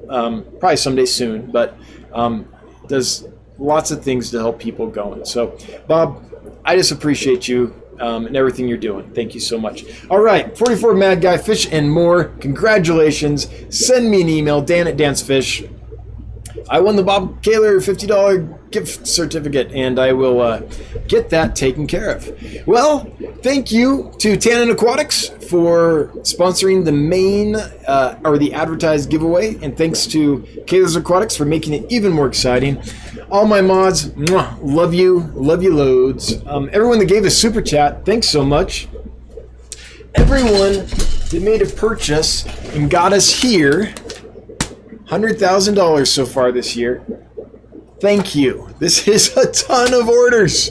probably someday soon, but does lots of things to help people going. So, Bob, I just appreciate you and everything you're doing. Thank you so much. All right, 44 Mad Guy Fish and More. Congratulations. Send me an email, dan@dansfish. I won the Bob Kaler $50 gift certificate, and I will get that taken care of. Well, thank you to Tannin Aquatics for sponsoring the main or the advertised giveaway, and thanks to Killifish Aquatics for making it even more exciting. All my mods, mwah, love you loads. Everyone that gave a super chat, thanks so much. Everyone that made a purchase and got us here, $100,000 so far this year. Thank you. This is a ton of orders.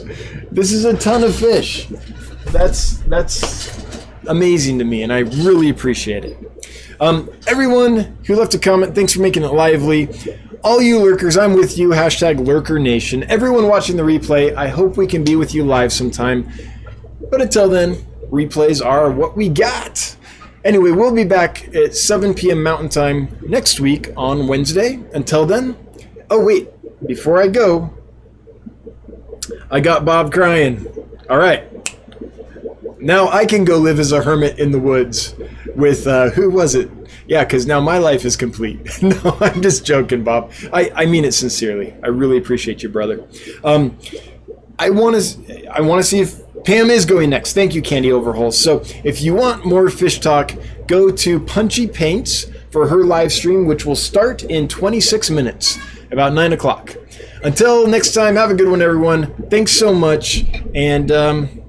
This is a ton of fish. That's amazing to me, and I really appreciate it. Everyone who left a comment, thanks for making it lively. All you lurkers, I'm with you, hashtag Lurker Nation. Everyone watching the replay, I hope we can be with you live sometime. But until then, replays are what we got. Anyway, we'll be back at 7 p.m. Mountain Time next week on Wednesday. Until then, oh wait, before I go, I got Bob crying. All right. Now I can go live as a hermit in the woods with, who was it? Yeah, because now my life is complete. No, I'm just joking, Bob. I mean it sincerely. I really appreciate you, brother. I want to see if Pam is going next. Thank you, Candy Overhaul. So if you want more fish talk, go to Punchy Paints for her live stream, which will start in 26 minutes, about 9 o'clock. Until next time, have a good one, everyone. Thanks so much, and